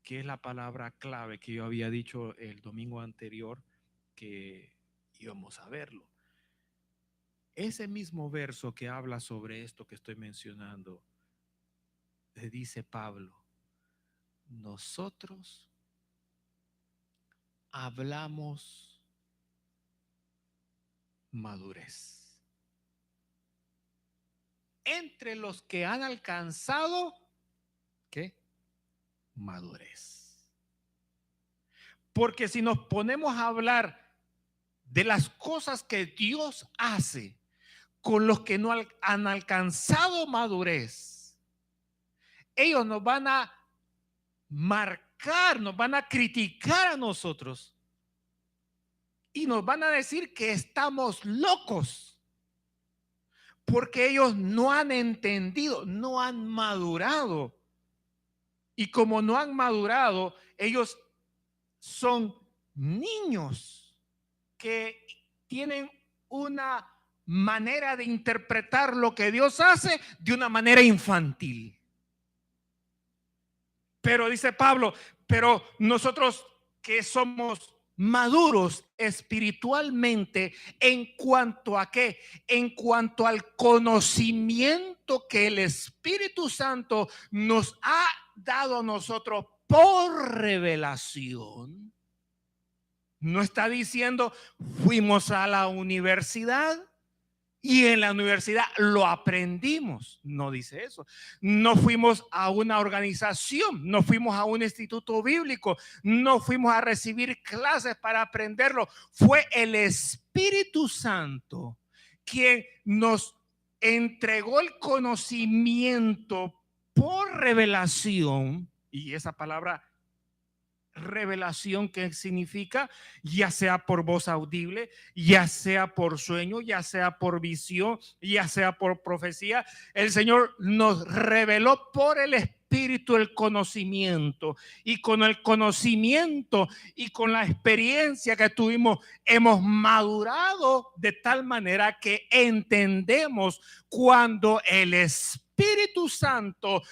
que es la palabra clave que yo había dicho el domingo anterior que íbamos a verlo. Ese mismo verso que habla sobre esto que estoy mencionando, le dice Pablo, nosotros hablamos madurez. Entre los que han alcanzado, ¿qué? Madurez. Porque si nos ponemos a hablar de las cosas que Dios hace con los que no han alcanzado madurez, ellos nos van a marcar, nos van a criticar a nosotros y nos van a decir que estamos locos porque ellos no han entendido, no han madurado. Y como no han madurado, ellos son niños que tienen una manera de interpretar lo que Dios hace de una manera infantil. Pero dice Pablo, pero nosotros que somos maduros espiritualmente, ¿en cuanto a qué? En cuanto al conocimiento que el Espíritu Santo nos ha dado a nosotros por revelación. No está diciendo fuimos a la universidad y en la universidad lo aprendimos. No dice eso. No fuimos a una organización, no fuimos a un instituto bíblico, no fuimos a recibir clases para aprenderlo. Fue el Espíritu Santo quien nos entregó el conocimiento por revelación. Y esa palabra revelación, que significa ya sea por voz audible, ya sea por sueño, ya sea por visión, ya sea por profecía, el Señor nos reveló por el Espíritu el conocimiento, y con el conocimiento y con la experiencia que tuvimos hemos madurado de tal manera que entendemos cuando el Espíritu Santo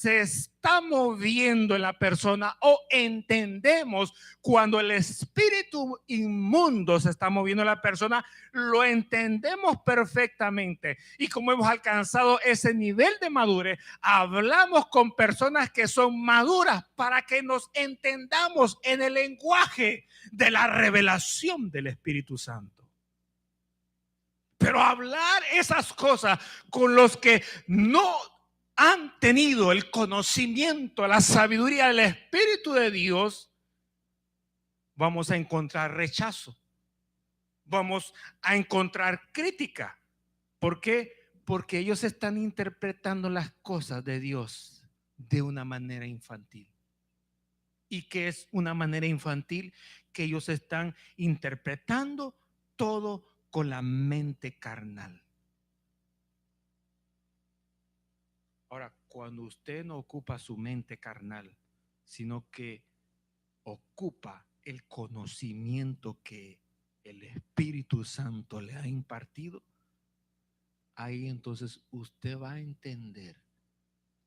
se está moviendo en la persona, o entendemos cuando el espíritu inmundo se está moviendo en la persona. Lo entendemos perfectamente, y como hemos alcanzado ese nivel de madurez, hablamos con personas que son maduras para que nos entendamos en el lenguaje de la revelación del Espíritu Santo. Pero hablar esas cosas con los que no han tenido el conocimiento, la sabiduría del Espíritu de Dios, vamos a encontrar rechazo, vamos a encontrar crítica. ¿Por qué? Porque ellos están interpretando las cosas de Dios de una manera infantil. ¿Y qué es una manera infantil? Que ellos están interpretando todo con la mente carnal. Ahora, cuando usted no ocupa su mente carnal, sino que ocupa el conocimiento que el Espíritu Santo le ha impartido, ahí entonces usted va a entender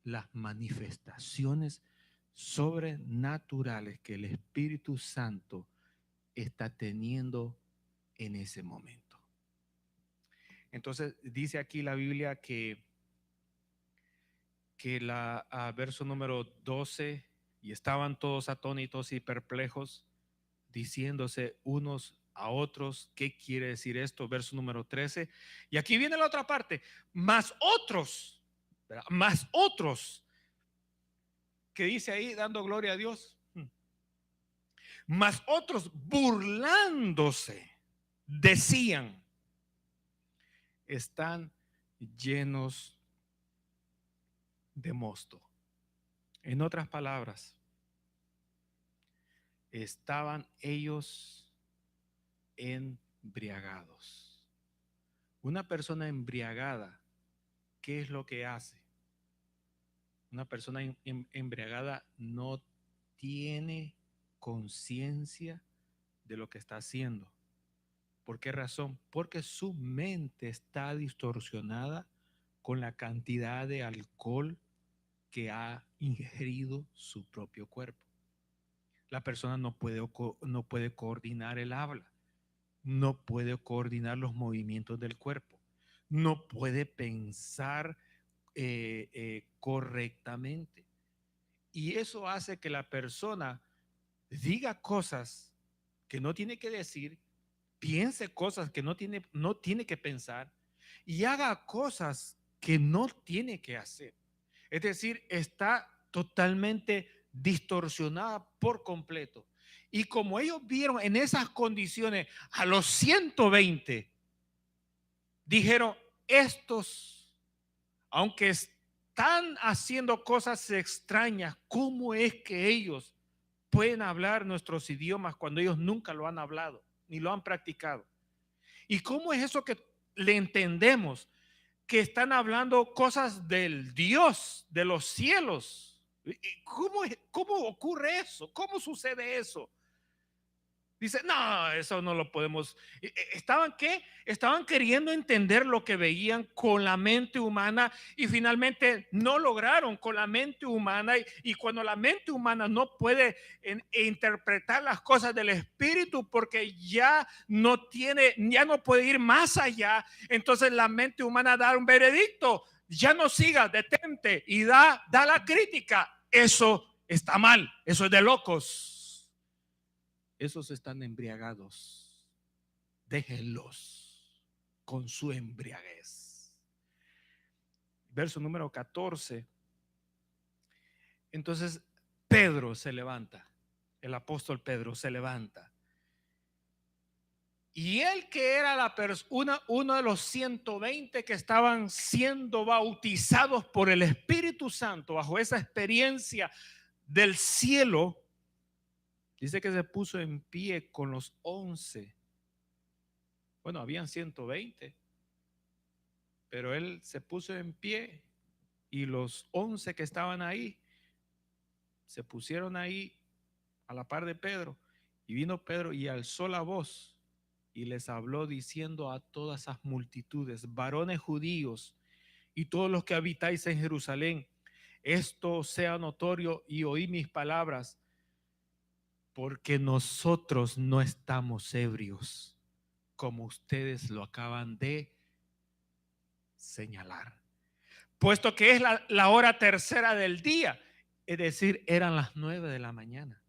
las manifestaciones sobrenaturales que el Espíritu Santo está teniendo en ese momento. Entonces dice aquí la Biblia que verso número 12, y estaban todos atónitos y perplejos, diciéndose unos a otros, ¿qué quiere decir esto? Verso número 13. Y aquí viene la otra parte, más otros, ¿verdad? Más otros, que dice ahí dando gloria a Dios, más otros burlándose, decían, están llenos de mosto. En otras palabras, estaban ellos embriagados. Una persona embriagada, ¿qué es lo que hace? Una persona embriagada no tiene conciencia de lo que está haciendo. ¿Por qué razón? Porque su mente está distorsionada con la cantidad de alcohol que ha ingerido su propio cuerpo. La persona no puede coordinar el habla, no puede coordinar los movimientos del cuerpo, no puede pensar correctamente. Y eso hace que la persona diga cosas que no tiene que decir, piense cosas que no tiene que pensar y haga cosas que no tiene que hacer. Es decir, está totalmente distorsionada por completo. Y como ellos vieron en esas condiciones a los 120, dijeron, estos, aunque están haciendo cosas extrañas, ¿cómo es que ellos pueden hablar nuestros idiomas cuando ellos nunca lo han hablado ni lo han practicado? ¿Y cómo es eso que le entendemos? Que están hablando cosas del Dios de los cielos. ¿Cómo ocurre eso? ¿Cómo sucede eso? Dice, no, eso no lo podemos. ¿Estaban qué? Estaban queriendo entender lo que veían con la mente humana y finalmente no lograron con la mente humana. Y cuando la mente humana no puede interpretar las cosas del espíritu porque ya no puede ir más allá, entonces la mente humana da un veredicto. Ya no siga, detente y da la crítica. Eso está mal, eso es de locos. Esos están embriagados. Déjenlos con su embriaguez. Verso número 14. Entonces Pedro se levanta. El apóstol Pedro se levanta. Y él, que era uno de los 120 que estaban siendo bautizados por el Espíritu Santo bajo esa experiencia del cielo, dice que se puso en pie con los 11. Bueno, habían 120, pero él se puso en pie y los 11 que estaban ahí se pusieron ahí a la par de Pedro. Y vino Pedro y alzó la voz y les habló diciendo a todas esas multitudes, varones judíos y todos los que habitáis en Jerusalén, esto sea notorio y oí mis palabras, porque nosotros no estamos ebrios, como ustedes lo acaban de señalar. Puesto que es la hora tercera del día, es decir, eran las 9 de la mañana.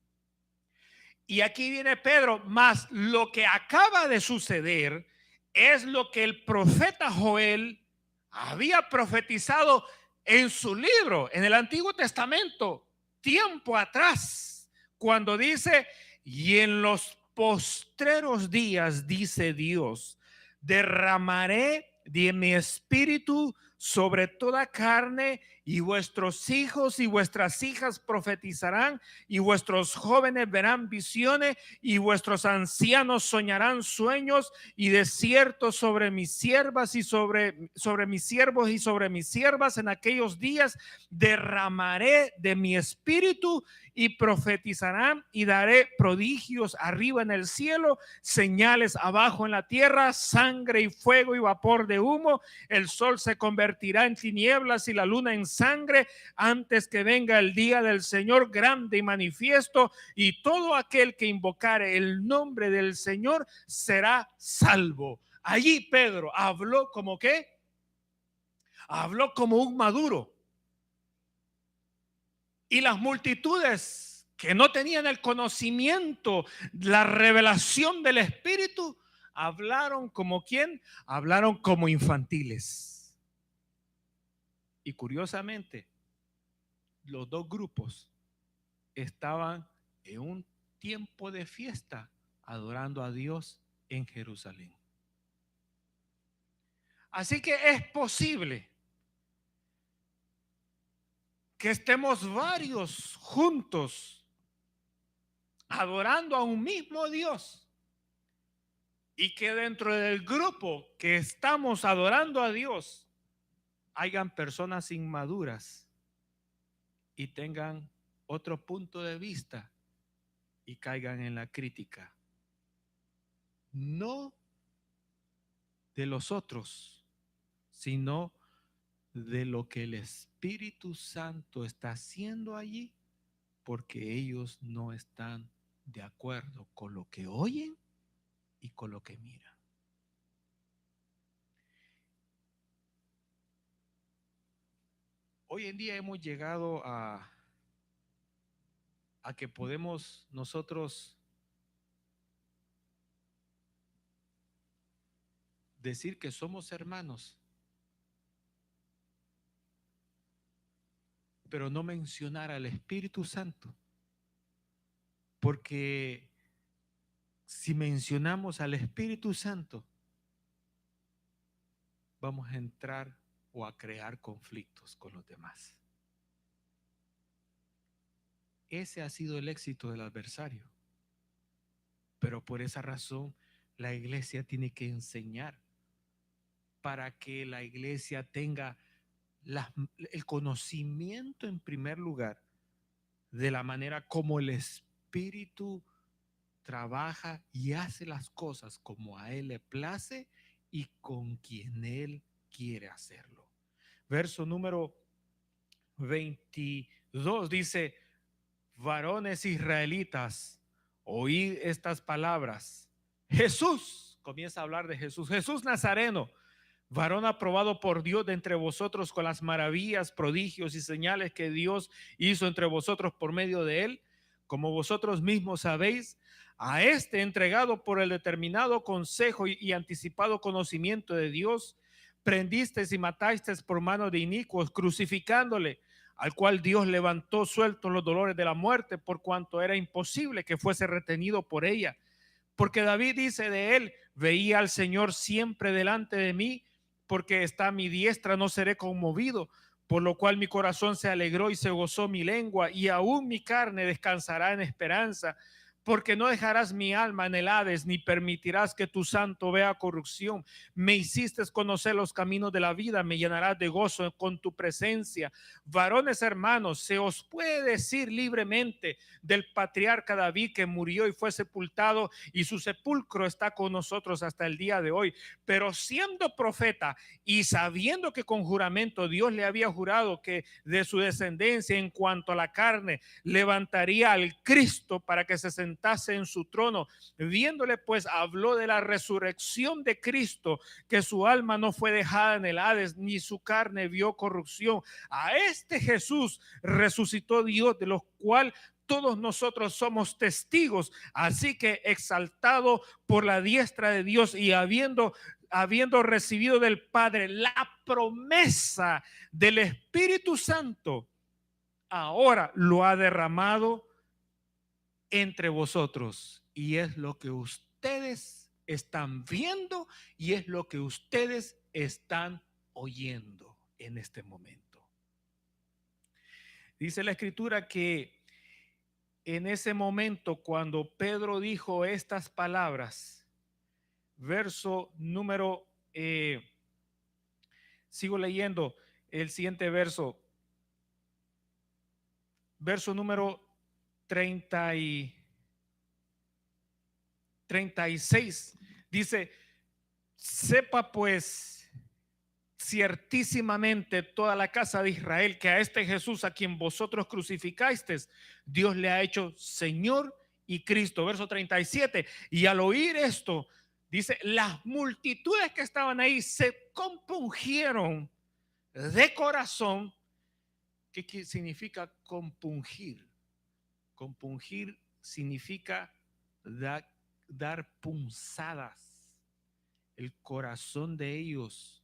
Y aquí viene Pedro, más lo que acaba de suceder es lo que el profeta Joel había profetizado en su libro, en el Antiguo Testamento, tiempo atrás, cuando dice, y en los postreros días, dice Dios, derramaré de mi espíritu sobre toda carne, y vuestros hijos y vuestras hijas profetizarán, y vuestros jóvenes verán visiones, y vuestros ancianos soñarán sueños, y de cierto sobre mis siervas y sobre mis siervos y sobre mis siervas en aquellos días derramaré de mi espíritu, y profetizarán, y daré prodigios arriba en el cielo, señales abajo en la tierra, sangre y fuego y vapor de humo. El sol se convertirá en tinieblas y la luna en sangre antes que venga el día del Señor grande y manifiesto, y todo aquel que invocare el nombre del Señor será salvo. Allí Pedro habló como ¿qué? Habló como un maduro. Y las multitudes que no tenían el conocimiento, la revelación del Espíritu, hablaron como ¿quién? Hablaron como infantiles. Y curiosamente, los dos grupos estaban en un tiempo de fiesta adorando a Dios en Jerusalén. Así que es posible que estemos varios juntos adorando a un mismo Dios, y que dentro del grupo que estamos adorando a Dios hayan personas inmaduras y tengan otro punto de vista y caigan en la crítica, no de los otros, sino de lo que el Espíritu Santo está haciendo allí, porque ellos no están de acuerdo con lo que oyen y con lo que miran. Hoy en día hemos llegado a que podemos nosotros decir que somos hermanos, pero no mencionar al Espíritu Santo, porque si mencionamos al Espíritu Santo, vamos a entrar o a crear conflictos con los demás. Ese ha sido el éxito del adversario, pero por esa razón la iglesia tiene que enseñar, para que la iglesia tenga el conocimiento en primer lugar de la manera como el Espíritu trabaja y hace las cosas como a Él le place y con quien Él quiere hacerlo. Verso número 22 dice: varones israelitas, oíd estas palabras. Jesús, comienza a hablar de Jesús, Jesús Nazareno, varón aprobado por Dios de entre vosotros con las maravillas, prodigios y señales que Dios hizo entre vosotros por medio de él, como vosotros mismos sabéis, a este entregado por el determinado consejo y anticipado conocimiento de Dios, prendisteis y matasteis por mano de inicuos, crucificándole, al cual Dios levantó suelto los dolores de la muerte, por cuanto era imposible que fuese retenido por ella. Porque David dice de él: veía al Señor siempre delante de mí, porque está a mi diestra, no seré conmovido. Por lo cual mi corazón se alegró y se gozó mi lengua, y aún mi carne descansará en esperanza. Porque no dejarás mi alma en el Hades, ni permitirás que tu santo vea corrupción. Me hiciste conocer los caminos de la vida, me llenarás de gozo con tu presencia. Varones hermanos, se os puede decir libremente del patriarca David, que murió y fue sepultado, y su sepulcro está con nosotros hasta el día de hoy. Pero siendo profeta y sabiendo que con juramento Dios le había jurado que de su descendencia en cuanto a la carne levantaría al Cristo para que se sentase en su trono, viéndole pues habló de la resurrección de Cristo, que su alma no fue dejada en el Hades, ni su carne vio corrupción. A este Jesús resucitó Dios, de los cual todos nosotros somos testigos. Así que exaltado por la diestra de Dios y habiendo recibido del Padre la promesa del Espíritu Santo, ahora lo ha derramado entre vosotros, y es lo que ustedes están viendo y es lo que ustedes están oyendo en este momento. Dice la Escritura que en ese momento, cuando Pedro dijo estas palabras, verso número, sigo leyendo el siguiente verso, verso número 36, dice: sepa pues, ciertísimamente toda la casa de Israel que a este Jesús a quien vosotros crucificasteis, Dios le ha hecho Señor y Cristo. Verso 37. Y al oír esto, dice, las multitudes que estaban ahí se compungieron de corazón. ¿Qué significa compungir? Compungir significa dar punzadas. El corazón de ellos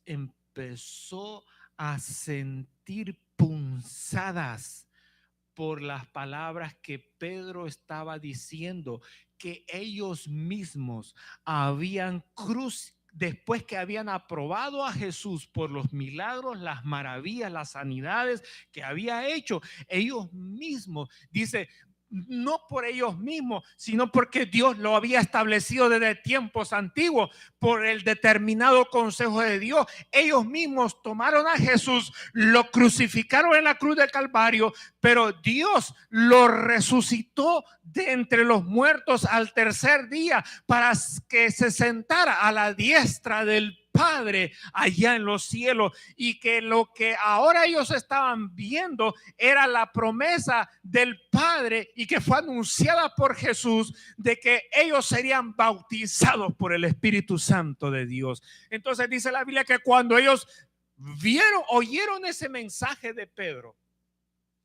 empezó a sentir punzadas por las palabras que Pedro estaba diciendo, que ellos mismos habían después que habían aprobado a Jesús por los milagros, las maravillas, las sanidades que había hecho, ellos mismos, dice, no por ellos mismos, sino porque Dios lo había establecido desde tiempos antiguos, por el determinado consejo de Dios. Ellos mismos tomaron a Jesús, lo crucificaron en la cruz del Calvario, pero Dios lo resucitó de entre los muertos al tercer día para que se sentara a la diestra del Padre allá en los cielos, y que lo que ahora ellos estaban viendo era la promesa del Padre y que fue anunciada por Jesús de que ellos serían bautizados por el Espíritu Santo de Dios. Entonces dice la Biblia que cuando ellos oyeron ese mensaje de Pedro,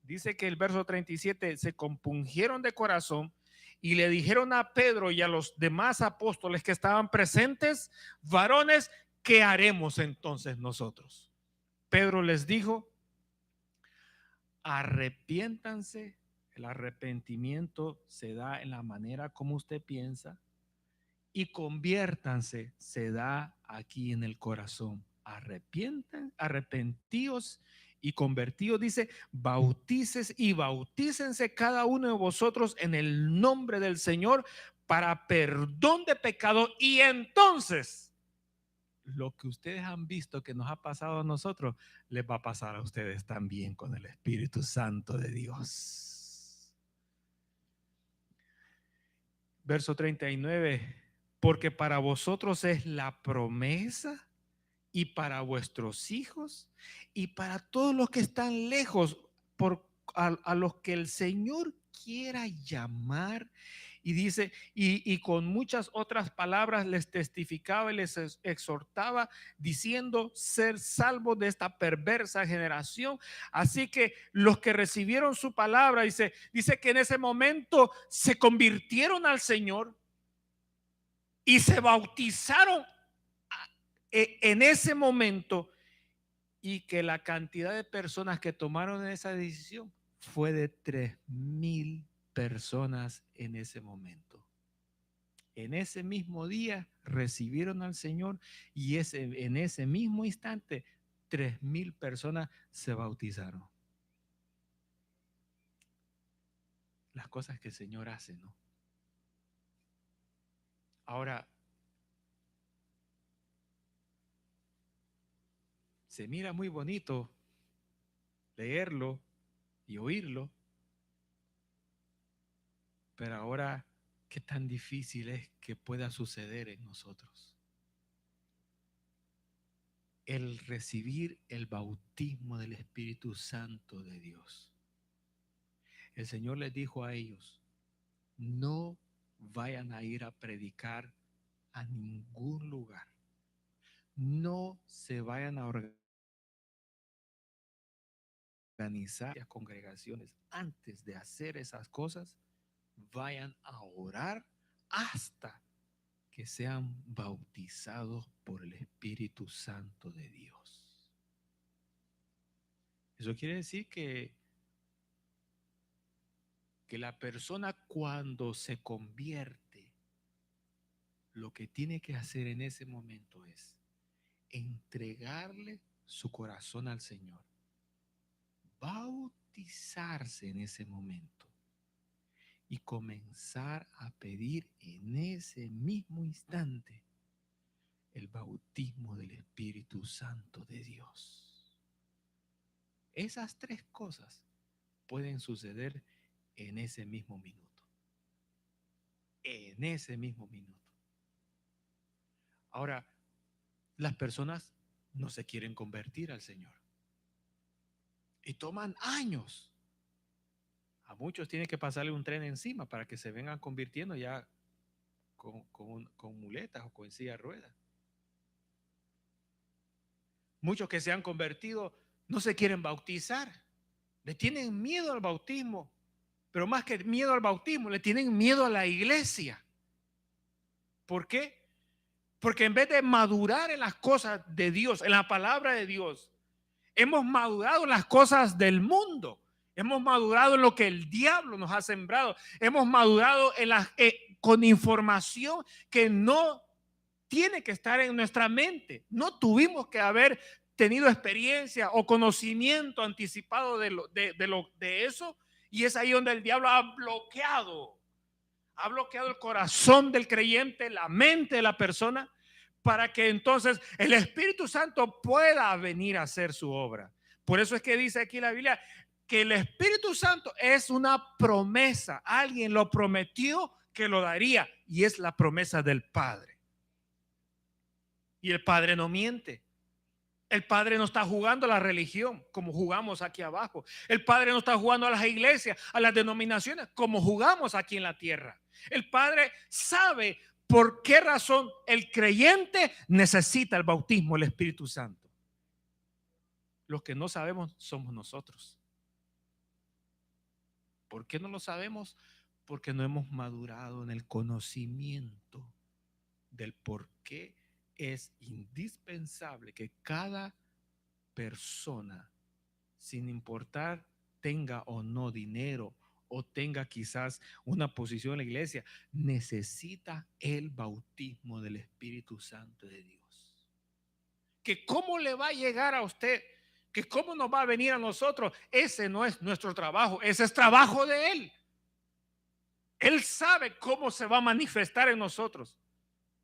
dice que el verso 37, se compungieron de corazón y le dijeron a Pedro y a los demás apóstoles que estaban presentes: varones, ¿qué haremos entonces nosotros? Pedro les dijo: arrepiéntanse. El arrepentimiento se da en la manera como usted piensa, y conviértanse, se da aquí en el corazón. Arrepentíos y convertidos, dice, bautícense cada uno de vosotros en el nombre del Señor para perdón de pecado, y entonces lo que ustedes han visto que nos ha pasado a nosotros, les va a pasar a ustedes también con el Espíritu Santo de Dios. Verso 39, porque para vosotros es la promesa, y para vuestros hijos, y para todos los que están lejos, a los que el Señor quiera llamar. Y dice, y con muchas otras palabras les testificaba y les exhortaba, diciendo: ser salvos de esta perversa generación. Así que los que recibieron su palabra, dice que en ese momento se convirtieron al Señor y se bautizaron en ese momento, y que la cantidad de personas que tomaron esa decisión fue de 3,000 personas en ese momento. En ese mismo día recibieron al Señor, y en ese mismo instante 3,000 personas se bautizaron. Las cosas que el Señor hace, ¿no? Ahora, se mira muy bonito leerlo y oírlo, pero ahora, ¿qué tan difícil es que pueda suceder en nosotros? El recibir el bautismo del Espíritu Santo de Dios. El Señor les dijo a ellos: no vayan a ir a predicar a ningún lugar. No se vayan a organizar congregaciones. Antes de hacer esas cosas, vayan a orar hasta que sean bautizados por el Espíritu Santo de Dios. Eso quiere decir que la persona, cuando se convierte, lo que tiene que hacer en ese momento es entregarle su corazón al Señor, bautizarse en ese momento y comenzar a pedir en ese mismo instante el bautismo del Espíritu Santo de Dios. Esas tres cosas pueden suceder en ese mismo minuto. En ese mismo minuto. Ahora, las personas no se quieren convertir al Señor. Y toman años. A muchos tiene que pasarle un tren encima para que se vengan convirtiendo ya con muletas o con silla de ruedas. Muchos que se han convertido no se quieren bautizar. Le tienen miedo al bautismo. Pero más que miedo al bautismo, le tienen miedo a la iglesia. ¿Por qué? Porque en vez de madurar en las cosas de Dios, en la palabra de Dios, hemos madurado en las cosas del mundo. Hemos madurado en lo que el diablo nos ha sembrado. Hemos madurado con información que no tiene que estar en nuestra mente. No tuvimos que haber tenido experiencia o conocimiento anticipado de eso. Y es ahí donde el diablo ha bloqueado el corazón del creyente, la mente de la persona, para que entonces el Espíritu Santo pueda venir a hacer su obra. Por eso es que dice aquí la Biblia que el Espíritu Santo es una promesa. Alguien lo prometió que lo daría y es la promesa del Padre. Y el Padre no miente. El Padre no está jugando a la religión como jugamos aquí abajo. El Padre no está jugando a las iglesias, a las denominaciones como jugamos aquí en la tierra. El Padre sabe por qué razón el creyente necesita el bautismo del Espíritu Santo. Los que no sabemos somos nosotros. ¿Por qué no lo sabemos? Porque no hemos madurado en el conocimiento del por qué es indispensable que cada persona, sin importar tenga o no dinero o tenga quizás una posición en la iglesia, necesita el bautismo del Espíritu Santo de Dios. Que cómo le va a llegar a usted, que cómo nos va a venir a nosotros, ese no es nuestro trabajo, ese es trabajo de Él. Él sabe cómo se va a manifestar en nosotros.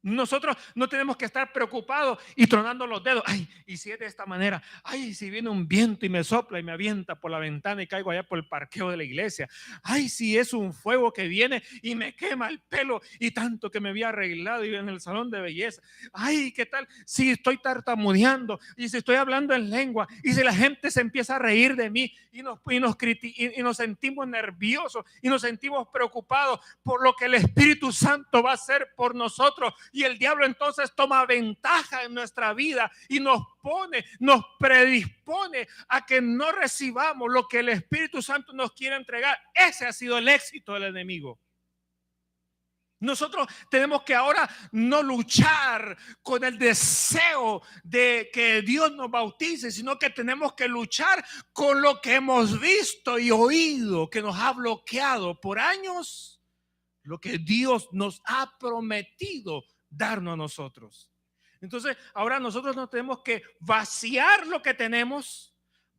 Nosotros no tenemos que estar preocupados y tronando los dedos. Ay, y si es de esta manera, ay, si viene un viento y me sopla y me avienta por la ventana y caigo allá por el parqueo de la iglesia. Ay, si es un fuego que viene y me quema el pelo y tanto que me había arreglado y en el salón de belleza. Ay, ¿qué tal si estoy tartamudeando y si estoy hablando en lengua y si la gente se empieza a reír de mí y nos sentimos nerviosos y nos sentimos preocupados por lo que el Espíritu Santo va a hacer por nosotros? Y el diablo entonces toma ventaja en nuestra vida y nos predispone a que no recibamos lo que el Espíritu Santo nos quiere entregar. Ese ha sido el éxito del enemigo. Nosotros tenemos que ahora no luchar con el deseo de que Dios nos bautice, sino que tenemos que luchar con lo que hemos visto y oído, que nos ha bloqueado por años, lo que Dios nos ha prometido darnos a nosotros. Entonces, ahora nosotros nos tenemos que vaciar lo que tenemos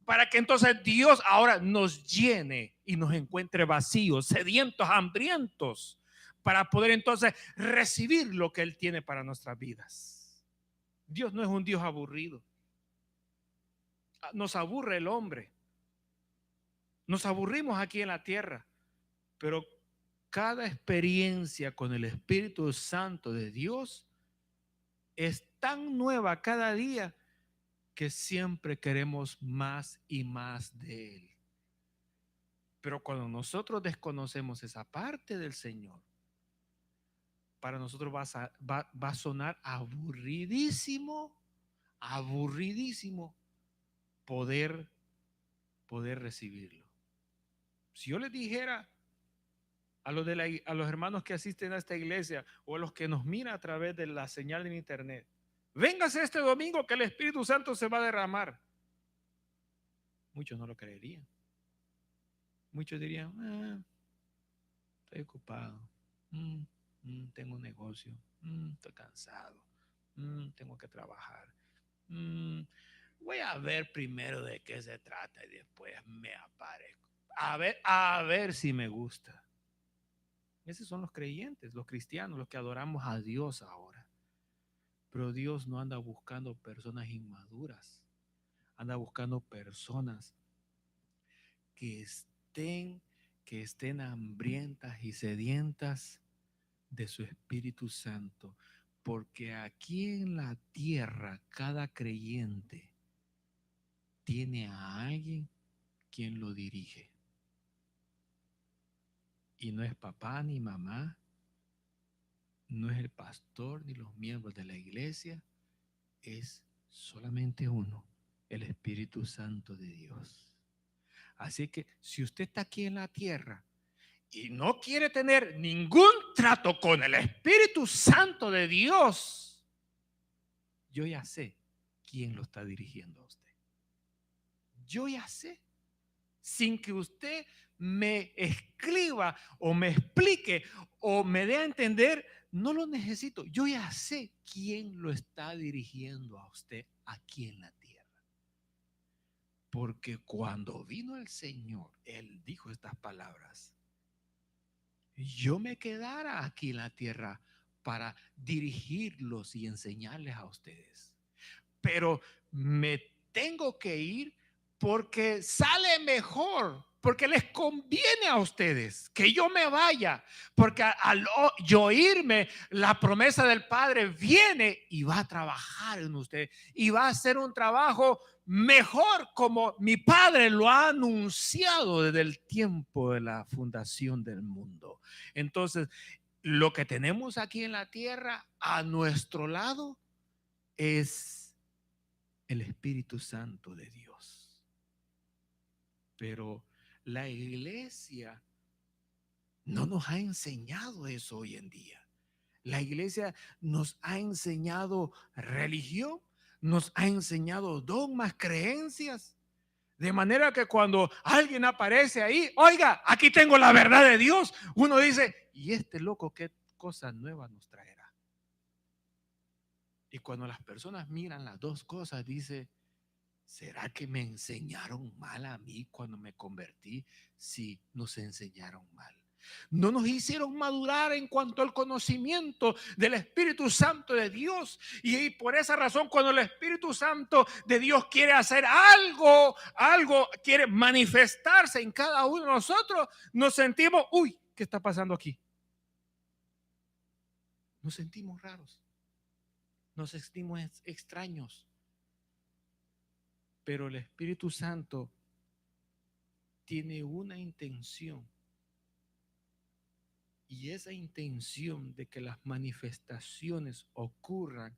para que entonces Dios ahora nos llene y nos encuentre vacíos, sedientos, hambrientos, para poder entonces recibir lo que Él tiene para nuestras vidas. Dios no es un Dios aburrido. Nos aburre el hombre. Nos aburrimos aquí en la tierra, pero cada experiencia con el Espíritu Santo de Dios es tan nueva cada día que siempre queremos más y más de Él. Pero cuando nosotros desconocemos esa parte del Señor, para nosotros va a sonar aburridísimo poder recibirlo. Si yo les dijera a los hermanos que asisten a esta iglesia o a los que nos miran a través de la señal en internet, véngase este domingo que el Espíritu Santo se va a derramar, muchos no lo creerían. Muchos dirían, estoy ocupado, tengo un negocio, estoy cansado, tengo que trabajar, voy a ver primero de qué se trata y después me aparezco, a ver si me gusta. Esos son los creyentes, los cristianos, los que adoramos a Dios ahora. Pero Dios no anda buscando personas inmaduras, anda buscando personas que estén hambrientas y sedientas de su Espíritu Santo, Porque aquí en la tierra cada creyente tiene a alguien quien lo dirige. Y no es papá ni mamá, no es el pastor ni los miembros de la iglesia, es solamente uno, el Espíritu Santo de Dios. Así que si usted está aquí en la tierra y no quiere tener ningún trato con el Espíritu Santo de Dios, yo ya sé quién lo está dirigiendo a usted. Yo ya sé, sin que usted me escriba o me explique o me dé a entender, no lo necesito. Yo ya sé quién lo está dirigiendo a usted aquí en la tierra. Porque cuando vino el Señor, Él dijo estas palabras: yo me quedara aquí en la tierra para dirigirlos y enseñarles a ustedes. Pero me tengo que ir porque sale mejor, porque les conviene a ustedes que yo me vaya, porque al yo irme, la promesa del Padre viene y va a trabajar en ustedes y va a hacer un trabajo mejor como mi Padre lo ha anunciado desde el tiempo de la fundación del mundo. Entonces, lo que tenemos aquí en la tierra a nuestro lado es el Espíritu Santo de Dios. Pero la iglesia no nos ha enseñado eso hoy en día. La iglesia nos ha enseñado religión, nos ha enseñado dogmas, creencias. De manera que cuando alguien aparece ahí, oiga, aquí tengo la verdad de Dios, uno dice, ¿y este loco qué cosas nuevas nos traerá? Y cuando las personas miran las dos cosas, dice, ¿será que me enseñaron mal a mí cuando me convertí? Sí, nos enseñaron mal. No nos hicieron madurar en cuanto al conocimiento del Espíritu Santo de Dios. Y por esa razón, cuando el Espíritu Santo de Dios quiere hacer algo, quiere manifestarse en cada uno de nosotros, nos sentimos, uy, ¿qué está pasando aquí? Nos sentimos raros, nos sentimos extraños. Pero el Espíritu Santo tiene una intención, y esa intención de que las manifestaciones ocurran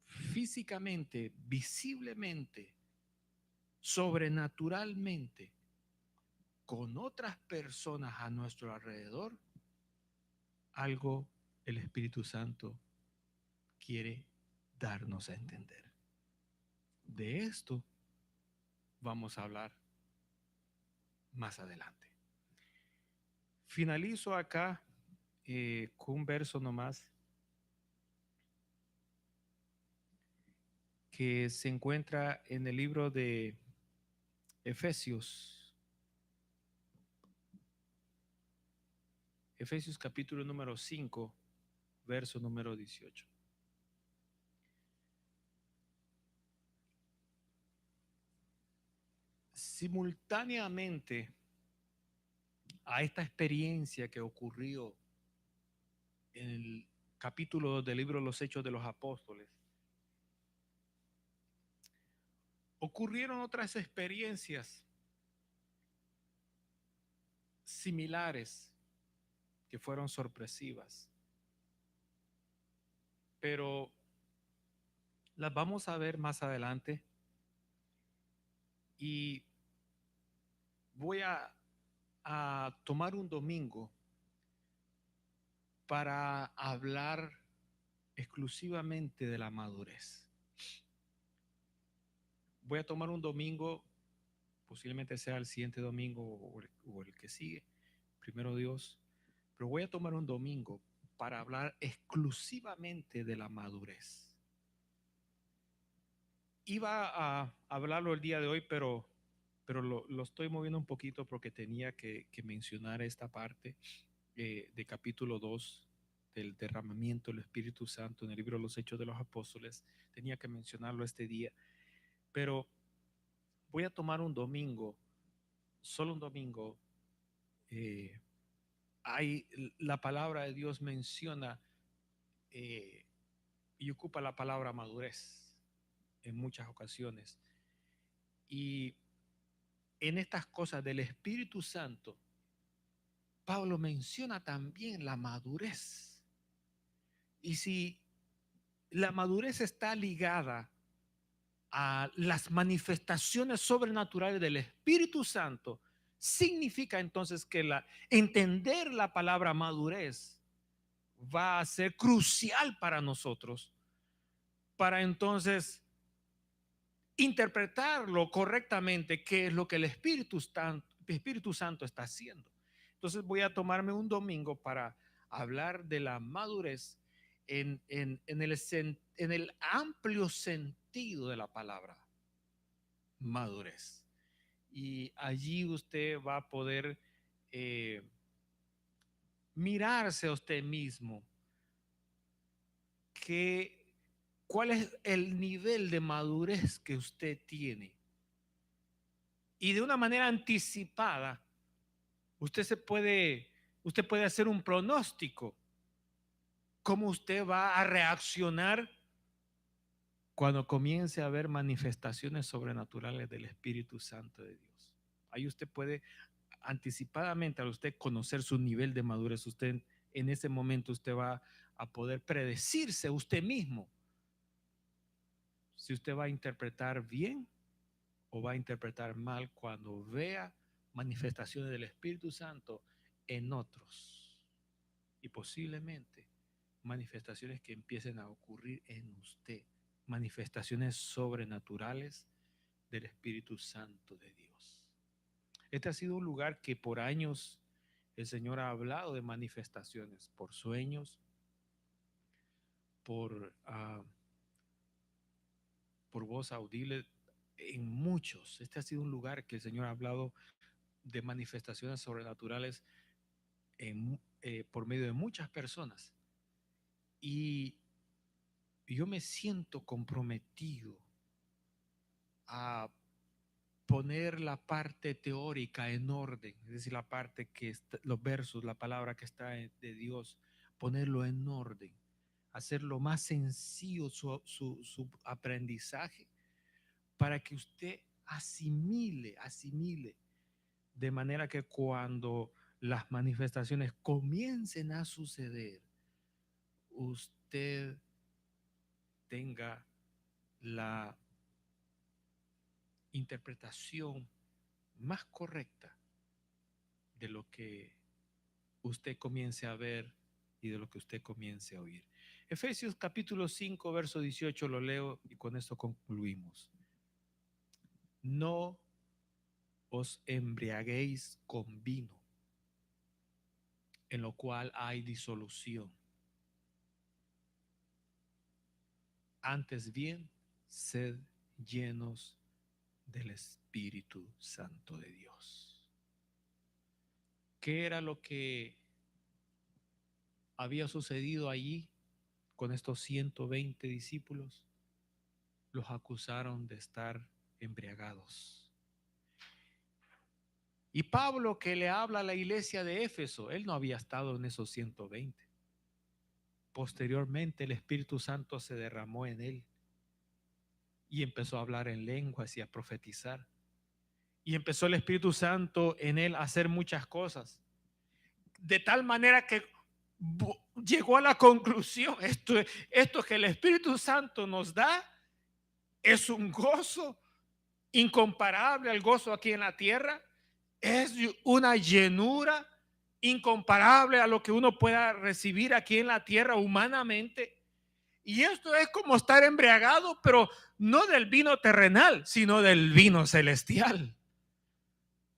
físicamente, visiblemente, sobrenaturalmente, con otras personas a nuestro alrededor, algo el Espíritu Santo quiere darnos a entender. De esto vamos a hablar más adelante. Finalizo acá con un verso nomás que se encuentra en el libro de Efesios. Efesios capítulo número 5, verso número 18. Simultáneamente a esta experiencia que ocurrió en el capítulo del libro de los Hechos de los Apóstoles, ocurrieron otras experiencias similares que fueron sorpresivas, pero las vamos a ver más adelante y voy a tomar un domingo para hablar exclusivamente de la madurez. Voy a tomar un domingo, posiblemente sea el siguiente domingo o el que sigue, primero Dios, pero voy a tomar un domingo para hablar exclusivamente de la madurez. Iba a hablarlo el día de hoy, pero lo estoy moviendo un poquito porque tenía que mencionar esta parte de capítulo 2 del derramamiento del Espíritu Santo en el libro de los Hechos de los Apóstoles. Tenía que mencionarlo este día, pero voy a tomar un domingo, solo un domingo. La palabra de Dios menciona eh, y ocupa la palabra madurez en muchas ocasiones. Y en estas cosas del Espíritu Santo, Pablo menciona también la madurez. Y si la madurez está ligada a las manifestaciones sobrenaturales del Espíritu Santo, significa entonces que entender la palabra madurez va a ser crucial para nosotros, para entonces interpretarlo correctamente, qué es lo que el Espíritu Santo está haciendo. Entonces voy a tomarme un domingo para hablar de la madurez en el amplio sentido de la palabra madurez. Y allí usted va a poder eh, mirarse a usted mismo, cuál es el nivel de madurez que usted tiene. Y de una manera anticipada, usted puede hacer un pronóstico, cómo usted va a reaccionar cuando comience a ver manifestaciones sobrenaturales del Espíritu Santo de Dios. Ahí usted puede anticipadamente, al usted conocer su nivel de madurez, usted en ese momento usted va a poder predecirse usted mismo si usted va a interpretar bien o va a interpretar mal cuando vea manifestaciones del Espíritu Santo en otros, y posiblemente manifestaciones que empiecen a ocurrir en usted, manifestaciones sobrenaturales del Espíritu Santo de Dios. Este ha sido un lugar que por años el Señor ha hablado de manifestaciones, por sueños, por voz audible, en muchos. Este ha sido un lugar que el Señor ha hablado de manifestaciones sobrenaturales por medio de muchas personas. Y yo me siento comprometido a poner la parte teórica en orden, es decir, la parte que está, los versos, la palabra que está de Dios, ponerlo en orden, hacerlo más sencillo su aprendizaje, para que usted asimile, de manera que cuando las manifestaciones comiencen a suceder, usted tenga la interpretación más correcta de lo que usted comience a ver y de lo que usted comience a oír. Efesios capítulo 5, verso 18, lo leo y con esto concluimos. No os embriaguéis con vino, en lo cual hay disolución. Antes bien, sed llenos del Espíritu Santo de Dios. ¿Qué era lo que había sucedido allí con estos 120 discípulos? Los acusaron de estar embriagados. Y Pablo, que le habla a la iglesia de Éfeso, él no había estado en esos 120. Posteriormente el Espíritu Santo se derramó en él y empezó a hablar en lenguas y a profetizar. Y empezó el Espíritu Santo en él a hacer muchas cosas. De tal manera que llegó a la conclusión, esto que el Espíritu Santo nos da es un gozo incomparable al gozo aquí en la tierra. Es una llenura incomparable a lo que uno pueda recibir aquí en la tierra humanamente. Y esto es como estar embriagado, pero no del vino terrenal, sino del vino celestial.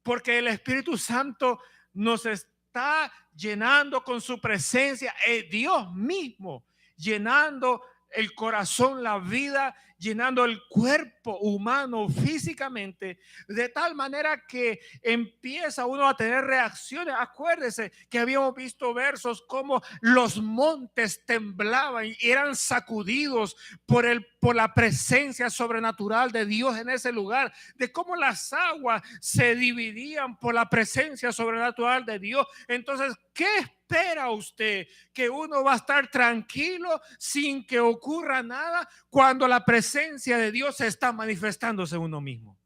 Porque el Espíritu Santo nos está llenando con su presencia, Dios mismo, llenando el corazón, la vida, llenando el cuerpo humano físicamente, de tal manera que empieza uno a tener reacciones. Acuérdese que habíamos visto versos como los montes temblaban y eran sacudidos por la presencia sobrenatural de Dios en ese lugar, de cómo las aguas se dividían por la presencia sobrenatural de Dios. Entonces, ¿Qué espera usted? ¿Que uno va a estar tranquilo sin que ocurra nada cuando la presencia de Dios está manifestándose en uno mismo?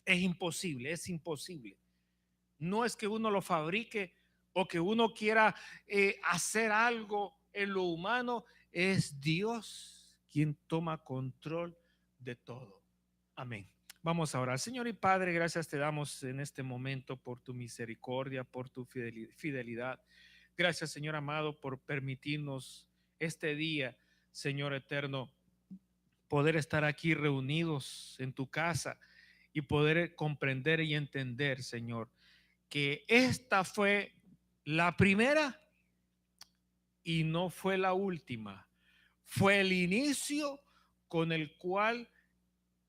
Es imposible, es imposible. No es que uno lo fabrique o que uno quiera hacer algo en lo humano. Es Dios quien toma control de todo. Amén. Vamos a orar. Señor y Padre, gracias te damos en este momento por tu misericordia, por tu fidelidad. Gracias, Señor amado, por permitirnos este día, Señor eterno, poder estar aquí reunidos en tu casa y poder comprender y entender, Señor, que esta fue la primera y no fue la última. Fue el inicio con el cual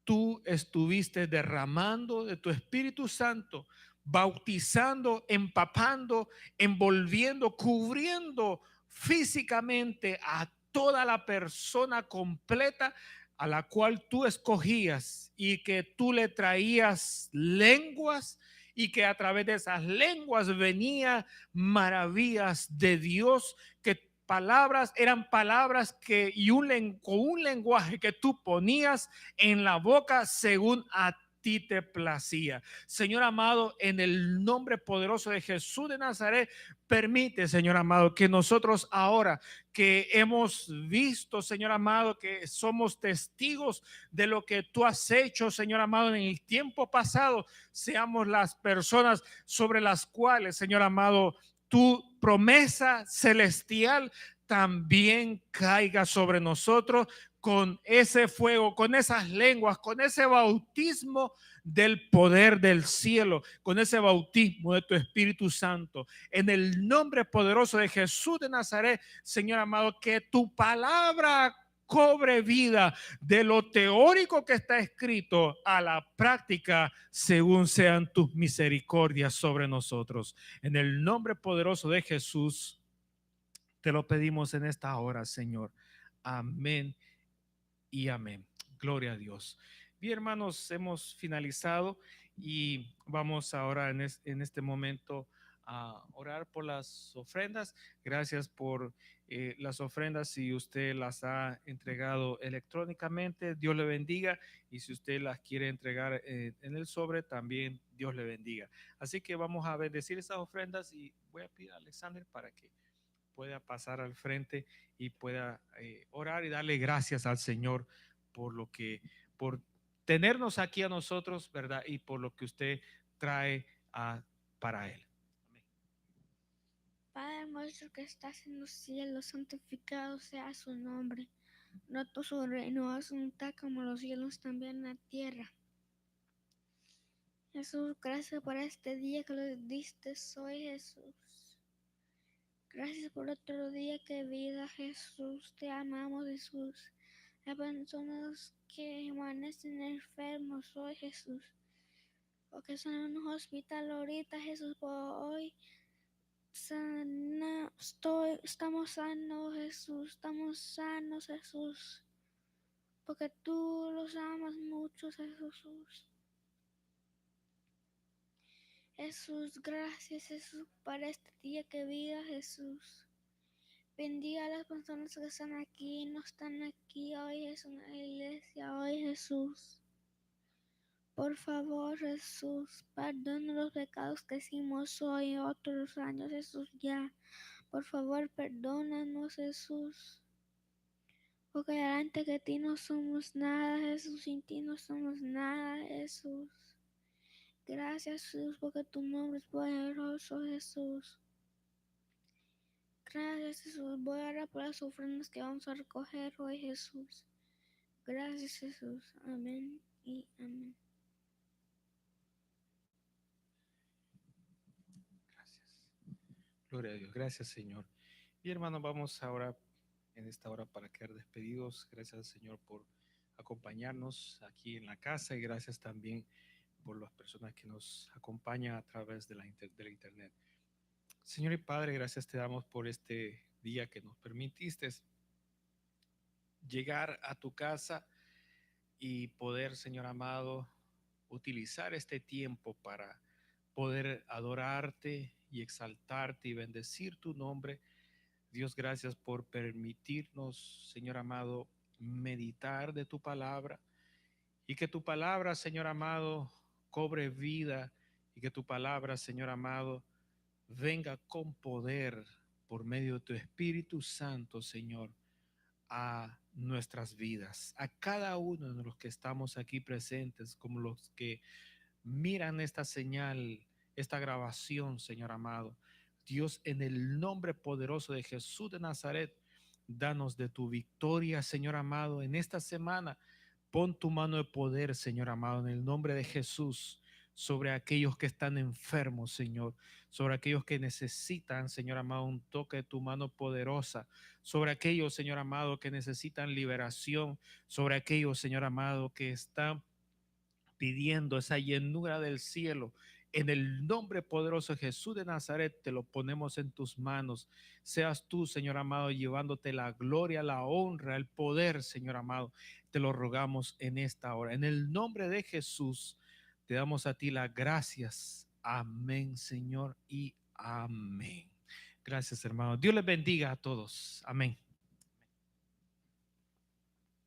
tú estuviste derramando de tu Espíritu Santo, bautizando, empapando, envolviendo, cubriendo físicamente a toda la persona completa a la cual tú escogías y que tú le traías lenguas y que a través de esas lenguas venía maravillas de Dios, que palabras eran palabras que con un lenguaje que tú ponías en la boca según a ti te placía. Señor amado, en el nombre poderoso de Jesús de Nazaret, permite, Señor amado, que nosotros ahora que hemos visto, Señor amado, que somos testigos de lo que tú has hecho, Señor amado, en el tiempo pasado, seamos las personas sobre las cuales, Señor amado, tu promesa celestial también caiga sobre nosotros con ese fuego, con esas lenguas, con ese bautismo del poder del cielo, con ese bautismo de tu Espíritu Santo. En el nombre poderoso de Jesús de Nazaret, Señor amado, que tu palabra cobre vida de lo teórico que está escrito a la práctica según sean tus misericordias sobre nosotros. En el nombre poderoso de Jesús, te lo pedimos en esta hora, Señor. Amén y amén. Gloria a Dios. Bien, hermanos, hemos finalizado y vamos ahora en este momento a orar por las ofrendas. Gracias por las ofrendas. Si usted las ha entregado electrónicamente, Dios le bendiga. Y si usted las quiere entregar en el sobre, también Dios le bendiga. Así que vamos a bendecir esas ofrendas y voy a pedir a Alexander para que pueda pasar al frente y pueda orar y darle gracias al Señor por lo que, por tenernos aquí a nosotros, ¿verdad? Y por lo que usted trae para Él. Amén. Padre nuestro que estás en los cielos, santificado sea su nombre. No su reino, haz un como los cielos también en la tierra. Jesús, gracias por este día que lo diste hoy, Jesús. Gracias por otro día que vida, Jesús. Te amamos, Jesús. Las personas que amanecen enfermos hoy, Jesús. O que están en un hospital ahorita, Jesús, por hoy. Estamos sanos, Jesús. Estamos sanos, Jesús. Porque tú los amas mucho, Jesús. Jesús, gracias, Jesús, para este día que vida, Jesús. Bendiga a las personas que están aquí, no están aquí hoy, es una iglesia hoy, Jesús. Por favor, Jesús, perdona los pecados que hicimos hoy, otros años, Jesús, ya. Por favor, perdónanos, Jesús. Porque delante de ti no somos nada, Jesús, sin ti no somos nada, Jesús. Gracias, Jesús, porque tu nombre es poderoso, Jesús. Gracias, Jesús. Voy a orar por las ofrendas que vamos a recoger hoy, Jesús. Gracias, Jesús. Amén y amén. Gracias. Gloria a Dios. Gracias, Señor. Y hermanos, vamos ahora en esta hora para quedar despedidos. Gracias al Señor por acompañarnos aquí en la casa y gracias también por las personas que nos acompañan a través de la internet. Señor y Padre, gracias te damos por este día que nos permitiste llegar a tu casa y poder, Señor amado, utilizar este tiempo para poder adorarte y exaltarte y bendecir tu nombre. Dios, gracias por permitirnos, Señor amado, meditar de tu palabra y que tu palabra, Señor amado, cobre vida y que tu palabra, Señor amado, venga con poder por medio de tu Espíritu Santo, Señor, a nuestras vidas, a cada uno de los que estamos aquí presentes, como los que miran esta señal, esta grabación, Señor amado. Dios, en el nombre poderoso de Jesús de Nazaret, danos de tu victoria, Señor amado, en esta semana. Pon tu mano de poder, Señor amado, en el nombre de Jesús, sobre aquellos que están enfermos, Señor, sobre aquellos que necesitan, Señor amado, un toque de tu mano poderosa, sobre aquellos, Señor amado, que necesitan liberación, sobre aquellos, Señor amado, que están pidiendo esa llenura del cielo. En el nombre poderoso de Jesús de Nazaret te lo ponemos en tus manos. Seas tú, Señor amado, llevándote la gloria, la honra, el poder, Señor amado. Te lo rogamos en esta hora. En el nombre de Jesús te damos a ti las gracias. Amén, Señor, y amén. Gracias, hermano. Dios les bendiga a todos. Amén.